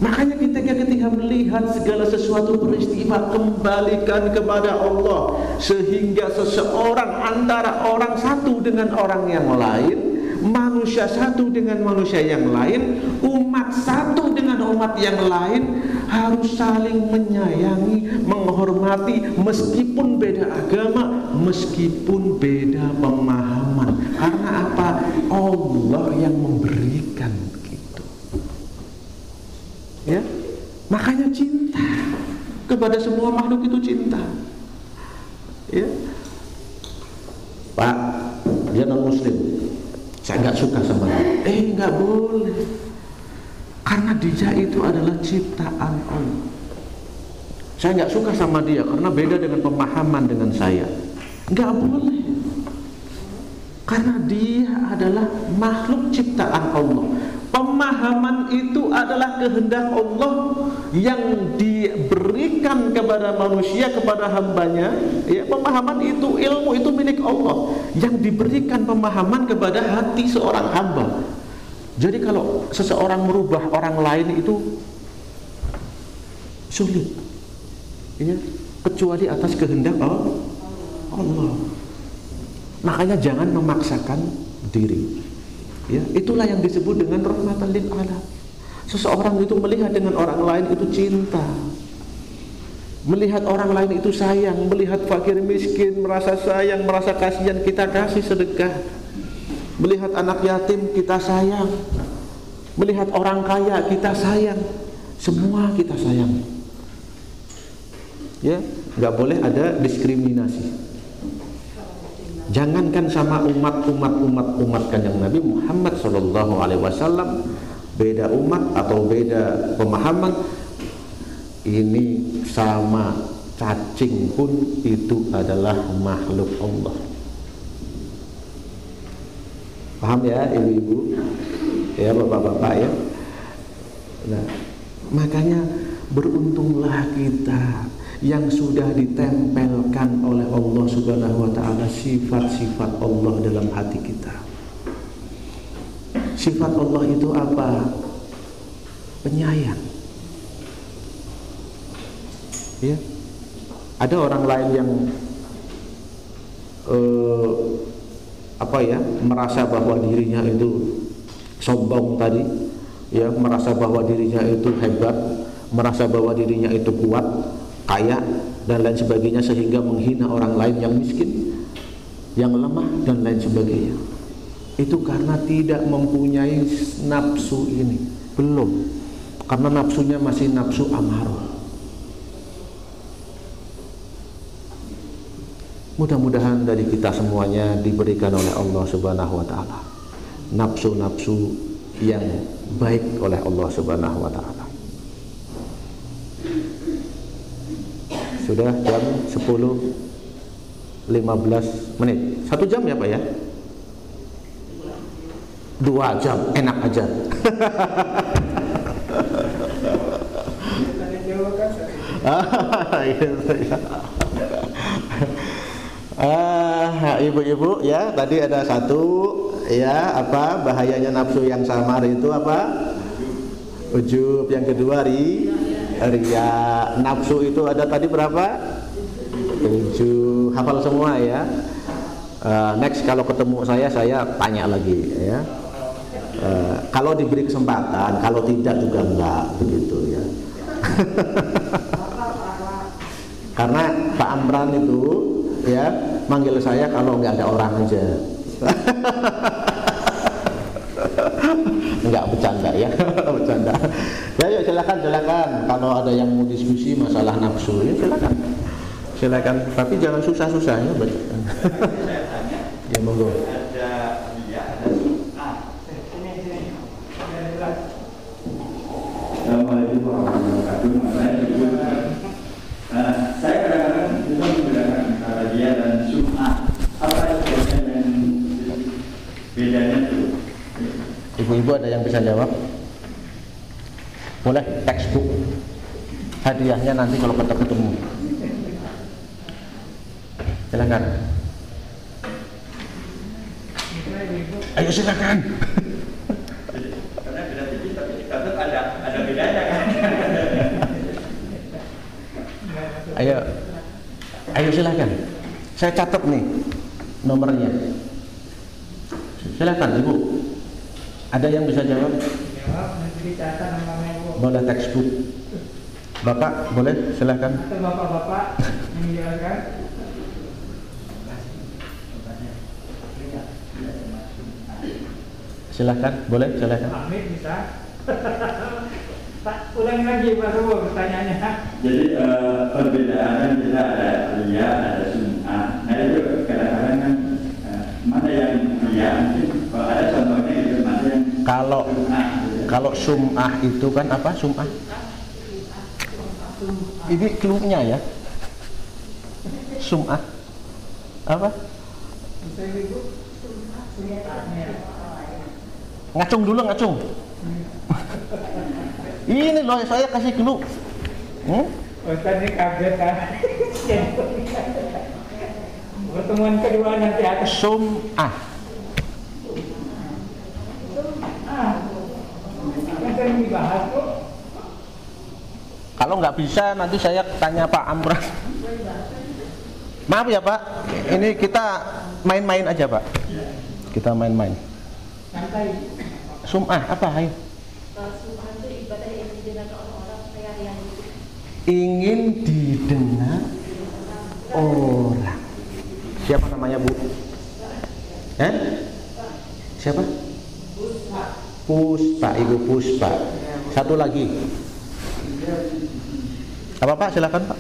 Makanya ketika melihat segala sesuatu peristiwa, kembalikan kepada Allah, sehingga seseorang antara orang satu dengan orang yang lain, manusia satu dengan manusia yang lain, umat satu dengan umat yang lain harus saling menyayangi, menghormati, meskipun beda agama, meskipun beda pemahaman. Karena apa? Allah yang memberikan gitu. Ya, makanya cinta kepada semua makhluk itu cinta. Ya, Pak, dia non muslim. Saya nggak suka sama dia. Nggak boleh. Karena dia itu adalah ciptaan Allah. Saya nggak suka sama dia karena beda dengan pemahaman dengan saya. Nggak boleh. Karena dia adalah makhluk ciptaan Allah. Pemahaman itu adalah kehendak Allah yang diberikan kepada manusia, kepada hambanya. Ya, pemahaman itu, ilmu itu milik Allah yang diberikan pemahaman kepada hati seorang hamba. Jadi kalau seseorang merubah orang lain itu sulit, ya, kecuali atas kehendak Allah. Makanya jangan memaksakan diri. Ya, itulah yang disebut dengan rahmatan lil alam. Seseorang itu melihat dengan orang lain itu cinta, melihat orang lain itu sayang, melihat fakir miskin merasa sayang, merasa kasihan, kita kasih sedekah. Melihat anak yatim kita sayang, melihat orang kaya kita sayang, semua kita sayang. Ya, nggak boleh ada diskriminasi. Jangankan sama umat Kanjeng Nabi Muhammad SAW, beda umat atau beda pemahaman, ini sama cacing pun itu adalah makhluk Allah. Paham ya ibu-ibu, ya bapak-bapak ya. Nah, makanya beruntunglah kita yang sudah ditempelkan oleh Allah Subhanahu wa ta'ala sifat-sifat Allah dalam hati kita. Sifat Allah itu apa? Penyayang. Ya. Ada orang lain yang merasa bahwa dirinya itu sombong tadi, ya, merasa bahwa dirinya itu hebat, merasa bahwa dirinya itu kuat, kaya dan lain sebagainya, sehingga menghina orang lain yang miskin, yang lemah dan lain sebagainya. Itu karena tidak mempunyai nafsu ini, belum, karena nafsunya masih nafsu amarah. Mudah-mudahan dari kita semuanya diberikan oleh Allah Subhanahu wa ta'ala nafsu-nafsu yang baik oleh Allah Subhanahu wa ta'ala. Sudah jam 10:15. 1 jam ya Pak ya? 2 jam, enak aja. Ibu-ibu ya, tadi ada satu ya, apa bahayanya nafsu yang samar itu apa? Ujub. Yang kedua ria. Nafsu itu ada tadi berapa? 7. Hafal semua ya. Next kalau ketemu saya tanya lagi ya. Kalau diberi kesempatan, kalau tidak juga enggak, begitu ya. Karena Pak Amran itu ya manggil saya kalau nggak ada orang aja. Enggak, bercanda ya. Bercanda. Ya silakan kalau ada yang mau diskusi masalah nafsu ya silakan, tapi jangan susah-susah ya baca. Ya monggo. Assalamualaikum warahmatullahi wabarakatuh. Saya kadang-kadang juga menggunakan kata dia dan sum'ah. Apa yang bedanya itu? Ibu-ibu ada yang bisa jawab? Boleh textbook. Hadiahnya nanti kalau kita ketemu. Silakan. Ayo silakan. Karena beda tipis tapi tetap ada bedanya kan. Ayo silakan. Saya catat nih nomornya. Silakan Ibu. Ada yang bisa jawab? Boleh textbook. Bapak boleh silakan. Bapak-bapak yang menjelaskan. Silakan, boleh silakan. Amit bisa. Pak, ulangi lagi Pak Sobo pertanyaannya. Jadi perbedaan kita ada ria, ada sum'ah. Nah itu kadang-kadang kan mana yang ria? Mungkin kalau ada contoh Kalau sum'ah itu kan apa sum'ah? Ini clue-nya ya. Sum'ah apa? Ngacung dulu, ngacung. Ini loh saya kasih clue. Tadi kaget kan. Pertemuan kedua nanti akan Sum'ah. yang sering dibahas kok. Kalau nggak bisa nanti saya tanya Pak Amran. Maaf ya Pak, ini kita main-main aja Pak. Kita main-main. Santai. Sum'ah apa? Ayo. Sum'ah itu ibadah yang didengar orang-orang kayak yang Ingin didengar orang. Siapa namanya Bu? Siapa? Puspa, Ibu Puspa. Satu lagi. Apa Pak? Silakan Pak.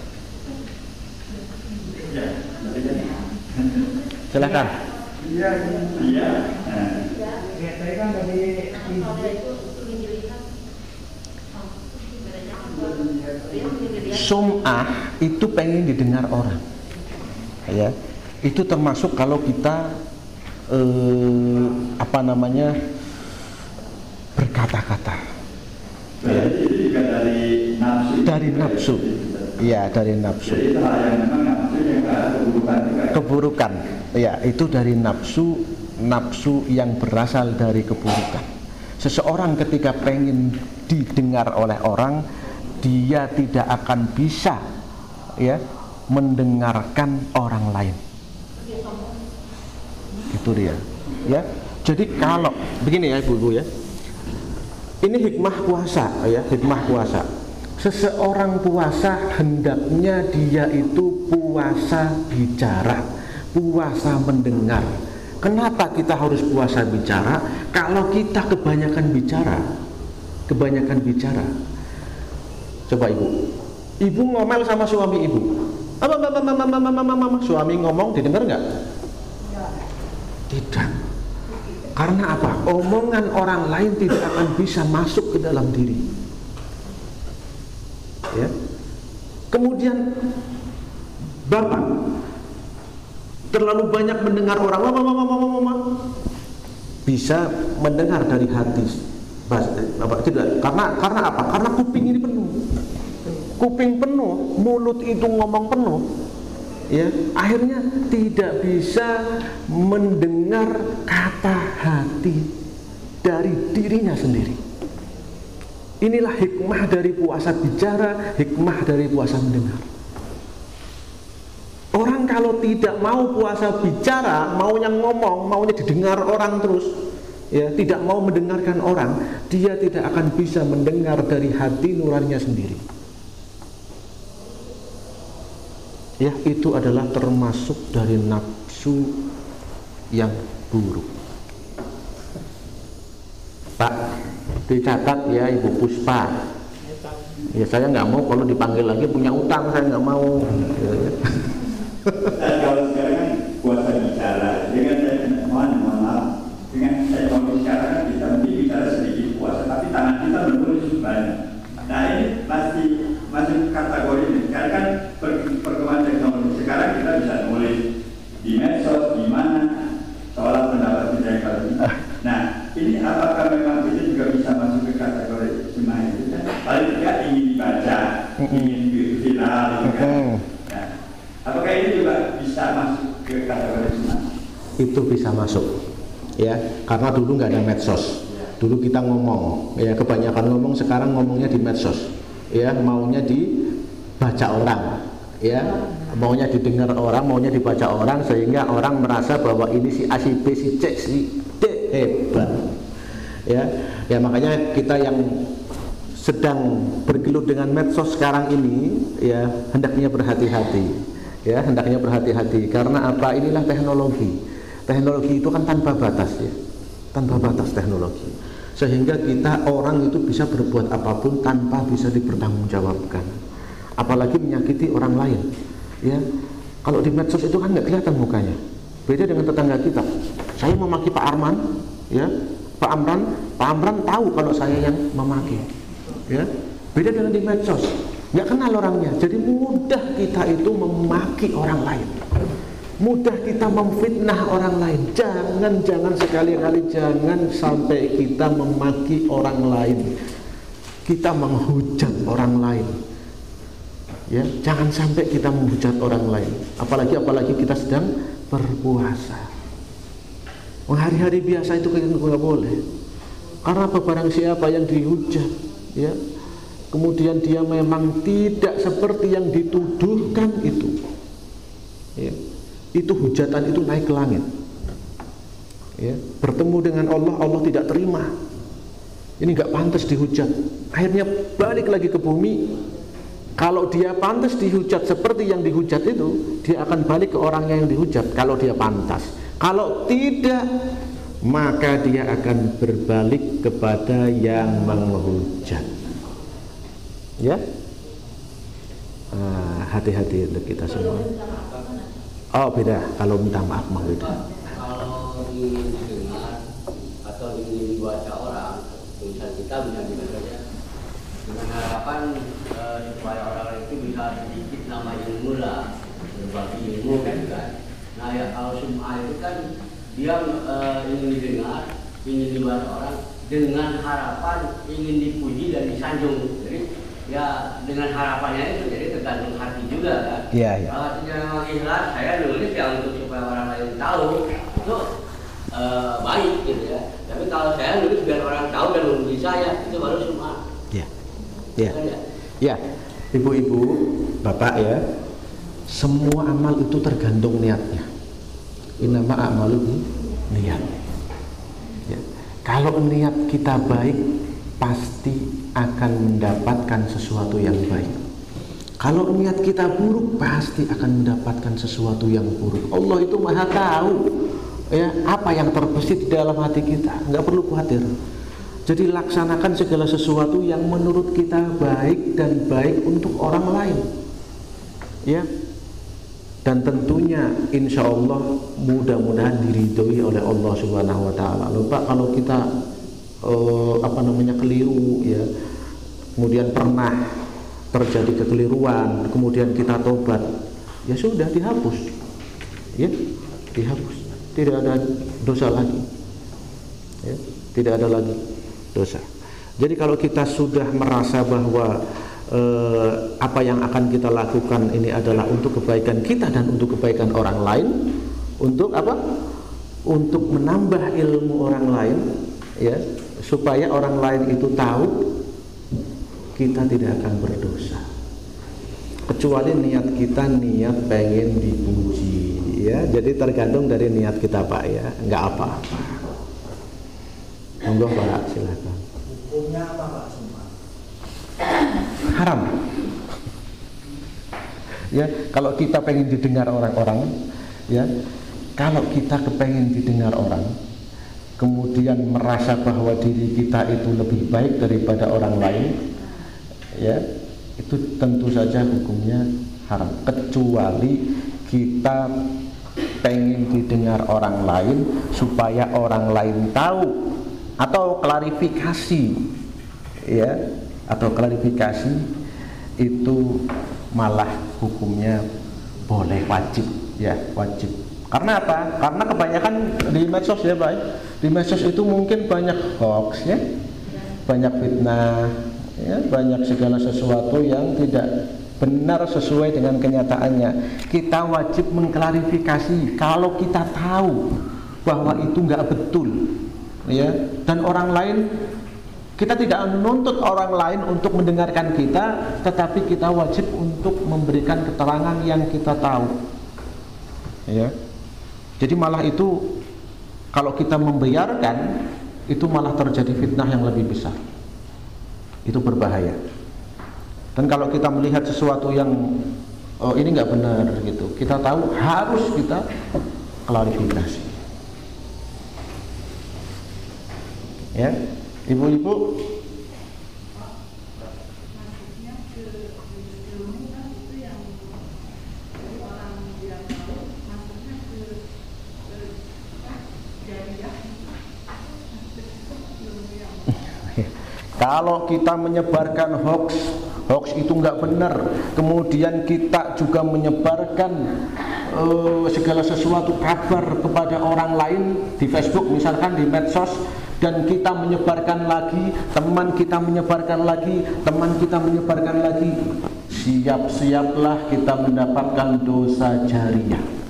Silakan. Iya. Ya, saya kan dari Sum'ah itu pengen didengar orang. Ya. Itu termasuk kalau kita berkata-kata. Berarti itu juga dari nafsu. Dari nafsu. Iya, dari nafsu. Jadi itu hal yang memang nafsu yang keburukan juga. Keburukan. Ya, itu dari nafsu yang berasal dari keburukan. Seseorang ketika pengen didengar oleh orang, dia tidak akan bisa ya mendengarkan orang lain. Itu dia. Ya. Jadi kalau begini ya Ibu ya. Ini hikmah puasa ya, hikmah puasa. Seseorang puasa hendaknya dia itu puasa bicara, puasa mendengar. Kenapa kita harus puasa bicara? Kalau kita kebanyakan bicara. Coba Ibu ngomel sama suami Ibu. Suami ngomong didengar nggak? Tidak. Karena apa? Omongan orang lain tidak akan bisa masuk ke dalam diri. Ya. Kemudian Bapak terlalu banyak mendengar orang bisa mendengar dari hati. Bapak tidak. Karena apa? Karena kuping ini penuh. Kuping penuh, mulut itu ngomong penuh. Ya, akhirnya tidak bisa mendengar kata hati dari dirinya sendiri. Inilah hikmah dari puasa bicara, hikmah dari puasa mendengar. Orang kalau tidak mau puasa bicara, maunya ngomong, maunya didengar orang terus, ya, tidak mau mendengarkan orang, dia tidak akan bisa mendengar dari hati nuraninya sendiri. Ya, itu adalah termasuk dari nafsu yang buruk. Pak, dicatat ya Ibu Puspa. Ya saya nggak mau kalau dipanggil lagi punya utang, saya nggak mau. Kalau sekarang kan puasa bicara, dengan mohon maaf, dengan ekonomi sekarang kan kita mungkin bicara sedikit puasa, tapi tangan kita menulis banyak. Nah ini masih kategori ini. Sekarang kan perkembangan teknologi. Sekarang kita bisa nulis di medsos, di mana soal pendapat kita yang kalau ini. Nah ini apakah memang kita juga bisa masuk ke kategori cuma itu? Paling tidak ingin dibaca, ingin viral, gitu kan? Nah, apakah ini juga bisa masuk ke kategori cuma? Itu bisa masuk, ya. Karena dulu nggak ada medsos. Dulu kita ngomong, ya kebanyakan ngomong, sekarang ngomongnya di medsos, ya maunya dibaca orang, ya maunya didengar orang, maunya dibaca orang, sehingga orang merasa bahwa ini si A, si B, si C, si D hebat, ya makanya kita yang sedang bergelut dengan medsos sekarang ini, ya hendaknya berhati-hati, ya hendaknya berhati-hati. Karena apa? Inilah teknologi. Teknologi itu kan tanpa batas, ya, tanpa batas teknologi. Sehingga kita orang itu bisa berbuat apapun tanpa bisa dipertanggungjawabkan, apalagi menyakiti orang lain. Ya, kalau di medsos itu kan nggak kelihatan mukanya. Beda dengan tetangga kita. Saya memaki Pak Arman, ya Pak Amran tahu kalau saya yang memaki. Ya, beda dengan di medsos, nggak kenal orangnya. Jadi mudah kita itu memaki orang lain, mudah kita memfitnah orang lain. Jangan sekali-kali jangan sampai kita memaki orang lain, kita menghujat orang lain. Ya, jangan sampai kita menghujat orang lain. Apalagi kita sedang berpuasa. Hari-hari biasa itu kita nggak boleh. Karena apa, barang siapa yang dihujat, ya, kemudian dia memang tidak seperti yang dituduhkan itu, ya, itu hujatan itu naik ke langit. Ya, bertemu dengan Allah tidak terima. Ini nggak pantas dihujat. Akhirnya balik lagi ke bumi. Kalau dia pantas dihujat seperti yang dihujat itu, dia akan balik ke orangnya yang dihujat. Kalau dia pantas. Kalau tidak, maka dia akan berbalik kepada yang menghujat. Ya, hati-hati untuk kita semua. Oh, beda. Kalau minta maaf mah beda. Kalau ingin didengar atau ingin dibaca orang, tulisan kita bisa saja dengan harapan supaya orang itu bisa sedikit nama ilmu lah, berbagi ilmu kan. Nah ya, kalau sum'ah itu kan dia ingin didengar, ingin dibaca orang dengan harapan ingin dipuji dan disanjung. Jadi ya dengan harapannya itu jadi tergantung hati juga kan. Iya, iya. Kalau hatinya memang ikhlas, saya nulis ya untuk supaya orang lain tahu itu baik gitu ya. Tapi kalau saya nulis biar orang tahu dan memuji saya, itu baru sum'ah. Iya, iya, Kan ya? ya, ibu-ibu, bapak ya, semua amal itu tergantung niatnya. Innama a'malu niat. Ya. Kalau niat kita baik, pasti akan mendapatkan sesuatu yang baik. Kalau niat kita buruk, pasti akan mendapatkan sesuatu yang buruk. Allah itu maha tahu, ya, apa yang terbesit di dalam hati kita. Nggak perlu khawatir. Jadi laksanakan segala sesuatu yang menurut kita baik dan baik untuk orang lain. Ya. Dan tentunya insya Allah mudah-mudahan diridhoi oleh Allah Subhanahu Wa Taala. Loh Pak, kalau kita keliru, ya, kemudian pernah terjadi kekeliruan, kemudian kita tobat, ya sudah dihapus, ya, dihapus, tidak ada dosa lagi, ya, tidak ada lagi dosa. Jadi kalau kita sudah merasa bahwa apa yang akan kita lakukan ini adalah untuk kebaikan kita dan untuk kebaikan orang lain, untuk apa? Untuk menambah ilmu orang lain, ya, supaya orang lain itu tahu, kita tidak akan berdosa. Kecuali niat kita niat pengen dipuji, ya. Jadi tergantung dari niat kita Pak ya, nggak apa-apa. Monggo Pak, silakan. Hukumnya apa Pak Sumpah? Haram. Ya, kalau kita pengen didengar orang-orang, ya, kalau kita kepengen didengar orang, kemudian merasa bahwa diri kita itu lebih baik daripada orang lain, ya, itu tentu saja hukumnya haram. Kecuali kita pengen didengar orang lain supaya orang lain tahu atau klarifikasi, ya, atau klarifikasi, itu malah hukumnya boleh, wajib, ya, wajib. Karena apa? Karena kebanyakan di medsos ya Pak, di medsos itu mungkin banyak hoax, ya, banyak fitnah, ya, banyak segala sesuatu yang tidak benar sesuai dengan kenyataannya. Kita wajib mengklarifikasi kalau kita tahu bahwa itu nggak betul, ya, dan orang lain, kita tidak menuntut orang lain untuk mendengarkan kita, tetapi kita wajib untuk memberikan keterangan yang kita tahu, ya. Jadi malah itu kalau kita membiarkan, itu malah terjadi fitnah yang lebih besar. Itu berbahaya. Dan kalau kita melihat sesuatu yang ini nggak benar gitu, kita tahu, harus kita klarifikasi. Ya. Ibu-ibu, Kalau kita menyebarkan hoax itu nggak benar. Kemudian kita juga menyebarkan segala sesuatu kabar kepada orang lain di Facebook misalkan, di medsos, dan kita menyebarkan lagi, teman kita menyebarkan lagi, teman kita menyebarkan lagi, siap-siaplah kita mendapatkan dosa jariyah.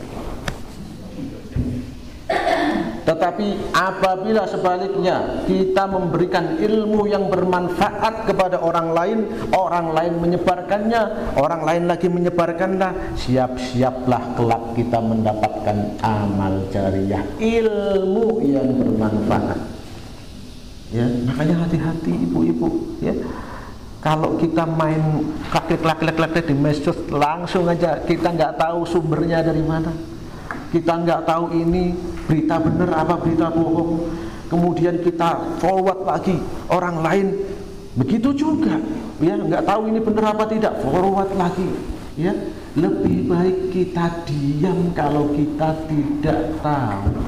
Tetapi apabila sebaliknya kita memberikan ilmu yang bermanfaat kepada orang lain menyebarkannya, orang lain lagi menyebarkannya, siap-siaplah kelak kita mendapatkan amal jariyah, ilmu yang bermanfaat. Ya, makanya hati-hati ibu-ibu, ya. Kalau kita main klik di medsos, langsung aja kita nggak tahu sumbernya dari mana. Kita nggak tahu ini berita benar apa berita bohong, kemudian kita forward lagi orang lain, begitu juga, ya, nggak tahu ini benar apa tidak, forward lagi, ya. Lebih baik kita diam kalau kita tidak tahu,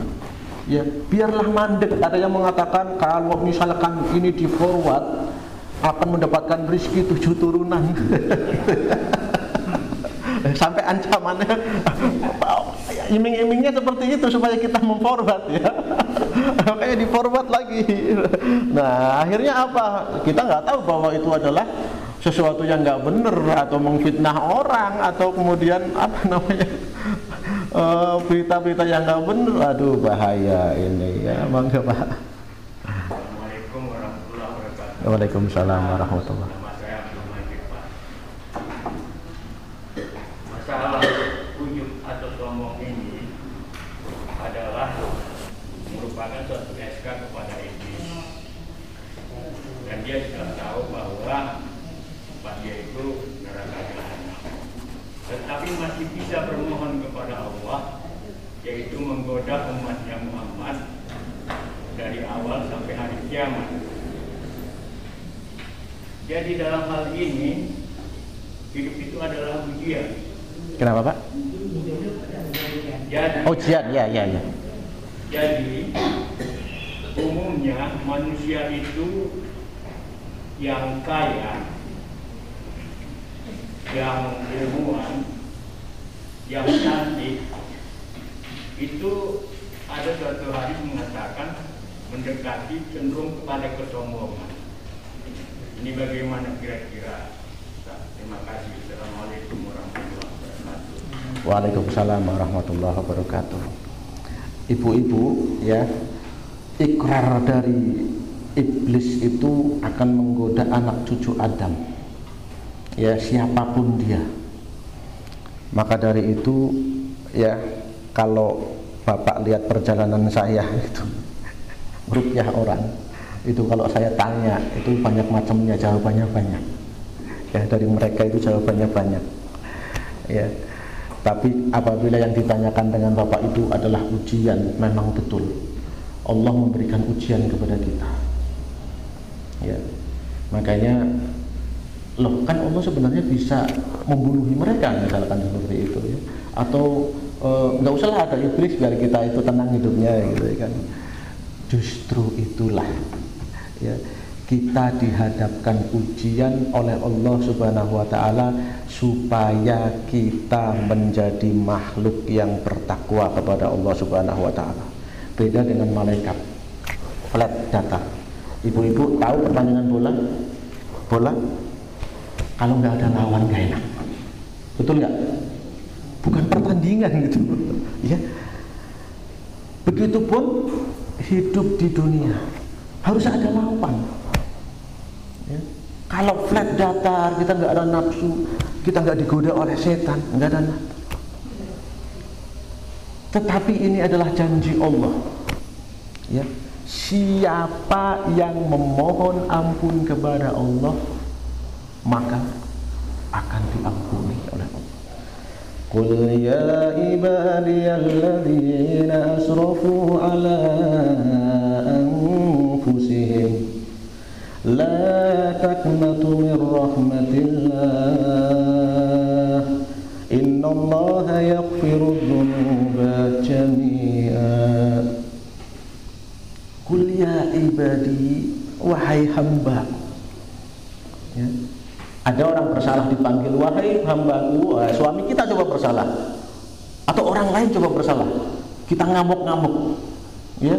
ya, biarlah mandek. Ada yang mengatakan kalau misalkan ini di forward akan mendapatkan rezeki 7 turunan. Sampai ancamannya iming-imingnya seperti itu supaya kita memforward, ya. Kayak di forward lagi. Nah, akhirnya apa? Kita nggak tahu bahwa itu adalah sesuatu yang nggak benar atau memfitnah orang, atau kemudian apa namanya, berita-berita yang nggak benar. Aduh, bahaya ini, ya. Mangga Pak. Assalamualaikum warahmatullahi wabarakatuh. Waalaikumsalam warahmatullahi wabarakatuh. Masalah ujub atau sombong ini adalah merupakan suatu SK kepada iblis, dan dia sudah tahu bahwa tempat dia itu neraka jahanam, tetapi masih bisa bermohon kepada Allah, yaitu menggoda umatnya Muhammad dari awal sampai hari kiamat. Jadi dalam hal ini hidup itu adalah ujian. Kenapa Pak? Jadi, ujian, ya. Jadi umumnya manusia itu yang kaya, yang ilmuwan, yang cantik, itu ada suatu hadis mengatakan mendekati cenderung kepada kesombongan. Ini bagaimana kira-kira? Terima kasih. Assalamualaikum warahmatullahi wabarakatuh. Waalaikumsalam warahmatullahi wabarakatuh. Ibu-ibu, ya, ikrar dari iblis itu akan menggoda anak cucu Adam, ya, siapapun dia. Maka dari itu, ya, kalau Bapak lihat perjalanan saya itu rupiah orang itu, kalau saya tanya itu banyak macamnya, jawabannya banyak, ya, dari mereka itu jawabannya banyak, ya. Tapi apabila yang ditanyakan dengan Bapak itu adalah ujian, memang betul Allah memberikan ujian kepada kita, ya. Makanya loh, kan Allah sebenarnya bisa membunuhi mereka misalkan seperti itu, ya. Atau nggak usah ada iblis biar kita itu tenang hidupnya, gitu kan. Justru itulah, ya, kita dihadapkan ujian oleh Allah Subhanahu wa Ta'ala supaya kita menjadi makhluk yang bertakwa kepada Allah Subhanahu wa Ta'ala. Beda dengan malaikat flat datar. Ibu-ibu tahu pertandingan bola? Bola kalau nggak ada lawan nggak enak, betul nggak? Bukan pertandingan gitu, ya. Begitupun hidup di dunia harus ada lawan, ya. Kalau flat datar, kita nggak ada nafsu, kita nggak digoda oleh setan, nggak ada nafsu. Tetapi ini adalah janji Allah, ya. Siapa yang memohon ampun kepada Allah, maka akan diampuni oleh Allah. Qul ya ibadiyalladzina asrafu ala anfusihim la taqnatu min rahmatillah innallaha yaghfiru dzunuba jami'a. Qul ya ibadi, wahai hamba, Ya. Ada orang bersalah dipanggil, wahai hambaku, suami kita coba bersalah, atau orang lain coba bersalah, kita ngamuk-ngamuk. Ya.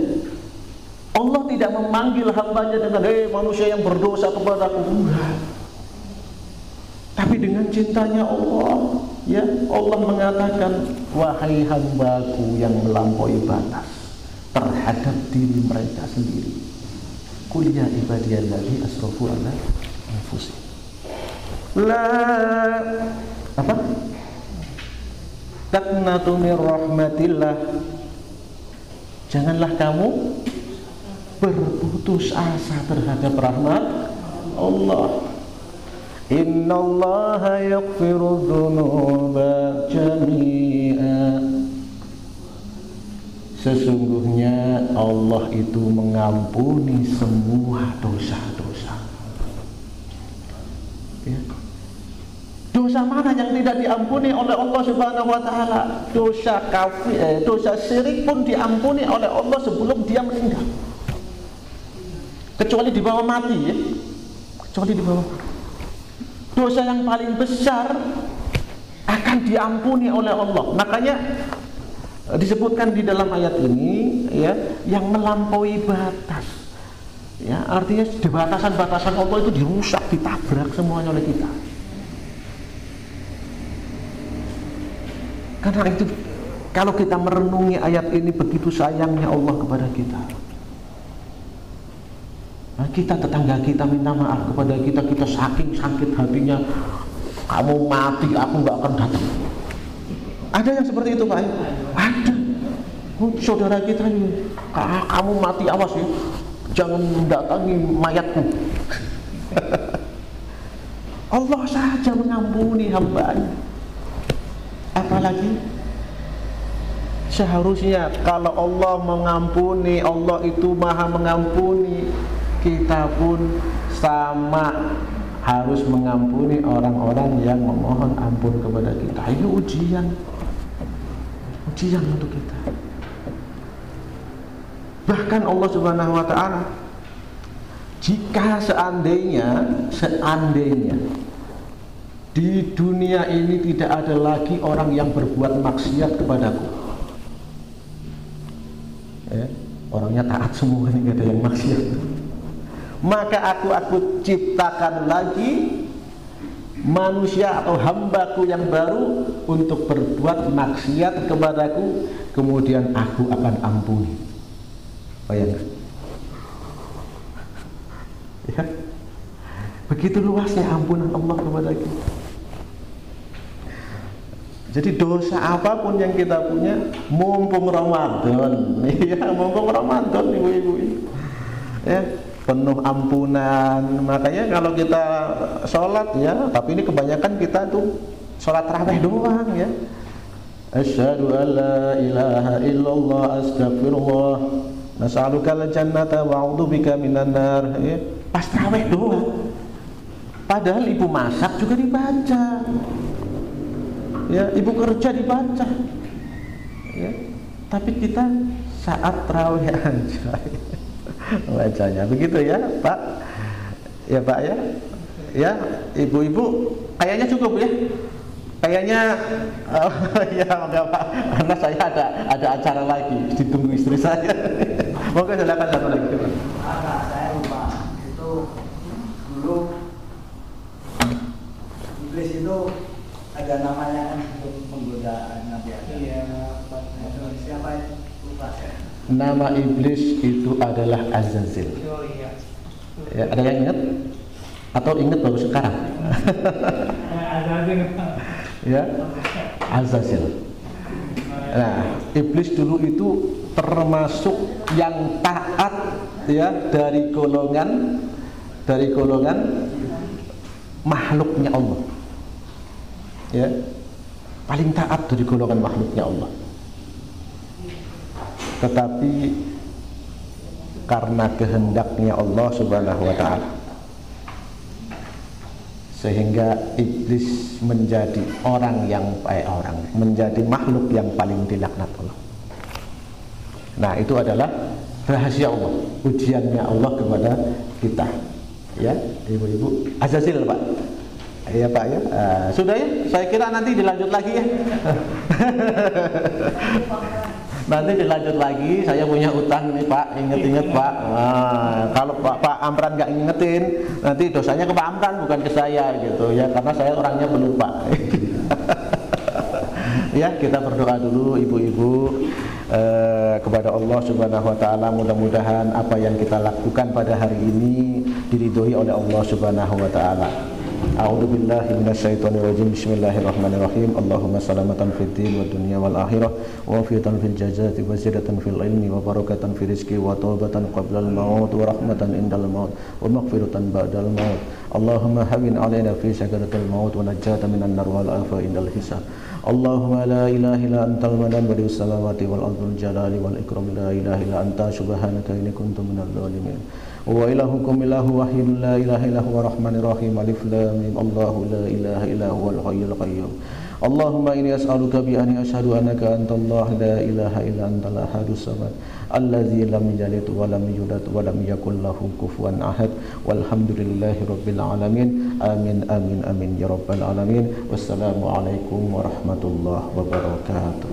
Allah tidak memanggil hambanya dengan manusia yang berdosa kepadaku, enggak. Tapi dengan cintanya Allah, ya, Allah mengatakan, wahai hambaku yang melampaui batas terhadap diri mereka sendiri, qul ya ibadiyalladzina asrafu ala anfusihim la apa taqnatu min rahmatillah, janganlah kamu berputus asa terhadap rahmat Allah. Innallaha yaghfiru dzunuba jami'a, sesungguhnya Allah itu mengampuni semua dosa-dosa. Ya. Dosa mana yang tidak diampuni oleh Allah Subhanahu wa taala? Dosa kafir, dosa syirik pun diampuni oleh Allah sebelum dia meninggal. Kecuali di bawah mati, ya. Kecuali di bawah. Dosa yang paling besar akan diampuni oleh Allah. Makanya disebutkan di dalam ayat ini, ya, yang melampaui batas. Ya, artinya di batasan-batasan Allah itu dirusak, ditabrak semuanya oleh kita. Karena itu, kalau kita merenungi ayat ini, begitu sayangnya Allah kepada kita. Nah, kita tetangga kita minta maaf kepada kita, kita saking sakit hatinya, kamu mati aku nggak akan datang. Ada yang seperti itu, Pak? Ada. Saudara kita ini, kamu mati awas ya, jangan mendatangi mayatku. Allah saja mengampuni hambanya. Apalagi seharusnya kalau Allah mengampuni, Allah itu maha mengampuni, kita pun sama harus mengampuni orang-orang yang memohon ampun kepada kita. Ini ujian untuk kita. Bahkan Allah Subhanahu wa taala, jika seandainya di dunia ini tidak ada lagi orang yang berbuat maksiat kepadaku, ya, orangnya taat semua, nggak ada yang maksiat, maka aku ciptakan lagi manusia atau hambaku yang baru untuk berbuat maksiat kepadaku, kemudian aku akan ampuni. Bayangkan, ya, begitu luasnya ampunan Allah kepada kita. Jadi dosa apapun yang kita punya, mumpung Ramadan, ya, mumpung Ramadan, ibu-ibu, ya, penuh ampunan. Makanya kalau kita sholat, ya, tapi ini kebanyakan kita tuh sholat tarawih doang, ya. Asyhadu an la ilaha illallah astagfirullah nas'alukal jannata wa'udzubika minan nar, ya. Pas tarawih doang. Padahal ibu masak juga dibaca, ya, ibu kerja dibaca, ya. Tapi kita saat tarawih aja bacanya begitu, ya, Pak. Ya, Pak, ya. Ya, ibu-ibu kayaknya cukup, ya. Kayaknya ya, enggak, Pak. Karena saya ada acara lagi, ditunggu istri saya. Monggo silakan satu lagi, Pak. Saya lupa. Itu dulu iblis itu ada namanya kan untuk penggodaan Nabi Adam. Iya, siapa itu? Lupa saya. Nama iblis itu adalah Azazil. Oh iya. Ya, ada yang ingat? Atau ingat baru sekarang? Ya, Azazil. Nah, iblis dulu itu termasuk yang taat, ya, dari golongan makhluknya Allah. Ya, paling taat dari golongan makhluknya Allah. Tetapi karena kehendaknya Allah Subhanahu wa taala, sehingga iblis menjadi menjadi makhluk yang paling dilaknat Allah. Nah, itu adalah rahasia Allah, ujiannya Allah kepada kita. Ya, ibu-ibu. Azazil, Pak. Iya, Pak ya. Sudah ya, saya kira nanti dilanjut lagi ya. Nanti dilanjut lagi, saya punya utang nih Pak, inget-inget Pak. Kalau Pak Amran nggak ingetin, nanti dosanya ke Pak Amran bukan ke saya gitu ya, karena saya orangnya pelupa. Ya, kita berdoa dulu ibu-ibu kepada Allah Subhanahu wa taala, mudah-mudahan apa yang kita lakukan pada hari ini diridhoi oleh Allah Subhanahu wa taala. A'udzu billahi minasyaitonir rajim. Bismillahirrahmanirrahim. Allahumma salamatan fid din wad dunya wal akhirah wa afiyatan fil jazati wa zidatan fil ilmi wa barakatan fil rizqi wa taubatan qabla al maut wa rahmatan indal maut wa maghfiratan ba'dal maut. Allahumma hawwin 'alaina fi sakaratil maut wa najjatan minan nar wal afa indal hisab. Allahumma la ilaha illa antal manan wa samawati wal ardul jalali wal ikram, la ilaha illa anta subhanaka inni kuntu minadh dhalimin. Wa ilahukum ilahu wahidun la ilaha illa huwa rahmanir rahim. Alif lam mim. Allahu la ilaha illa huwal hayyul qayyum. Allahumma inni as'aluka bi anni asyhadu annaka antallah la ilaha illa antal ahadus samad alladzi lam yalid wa lam yulad wa lam yakul lahu kufuwan ahad. Walhamdulillahi rabbil alamin. Amin amin amin ya rabbal alamin. Wassalamu alaikum warahmatullahi wabarakatuh.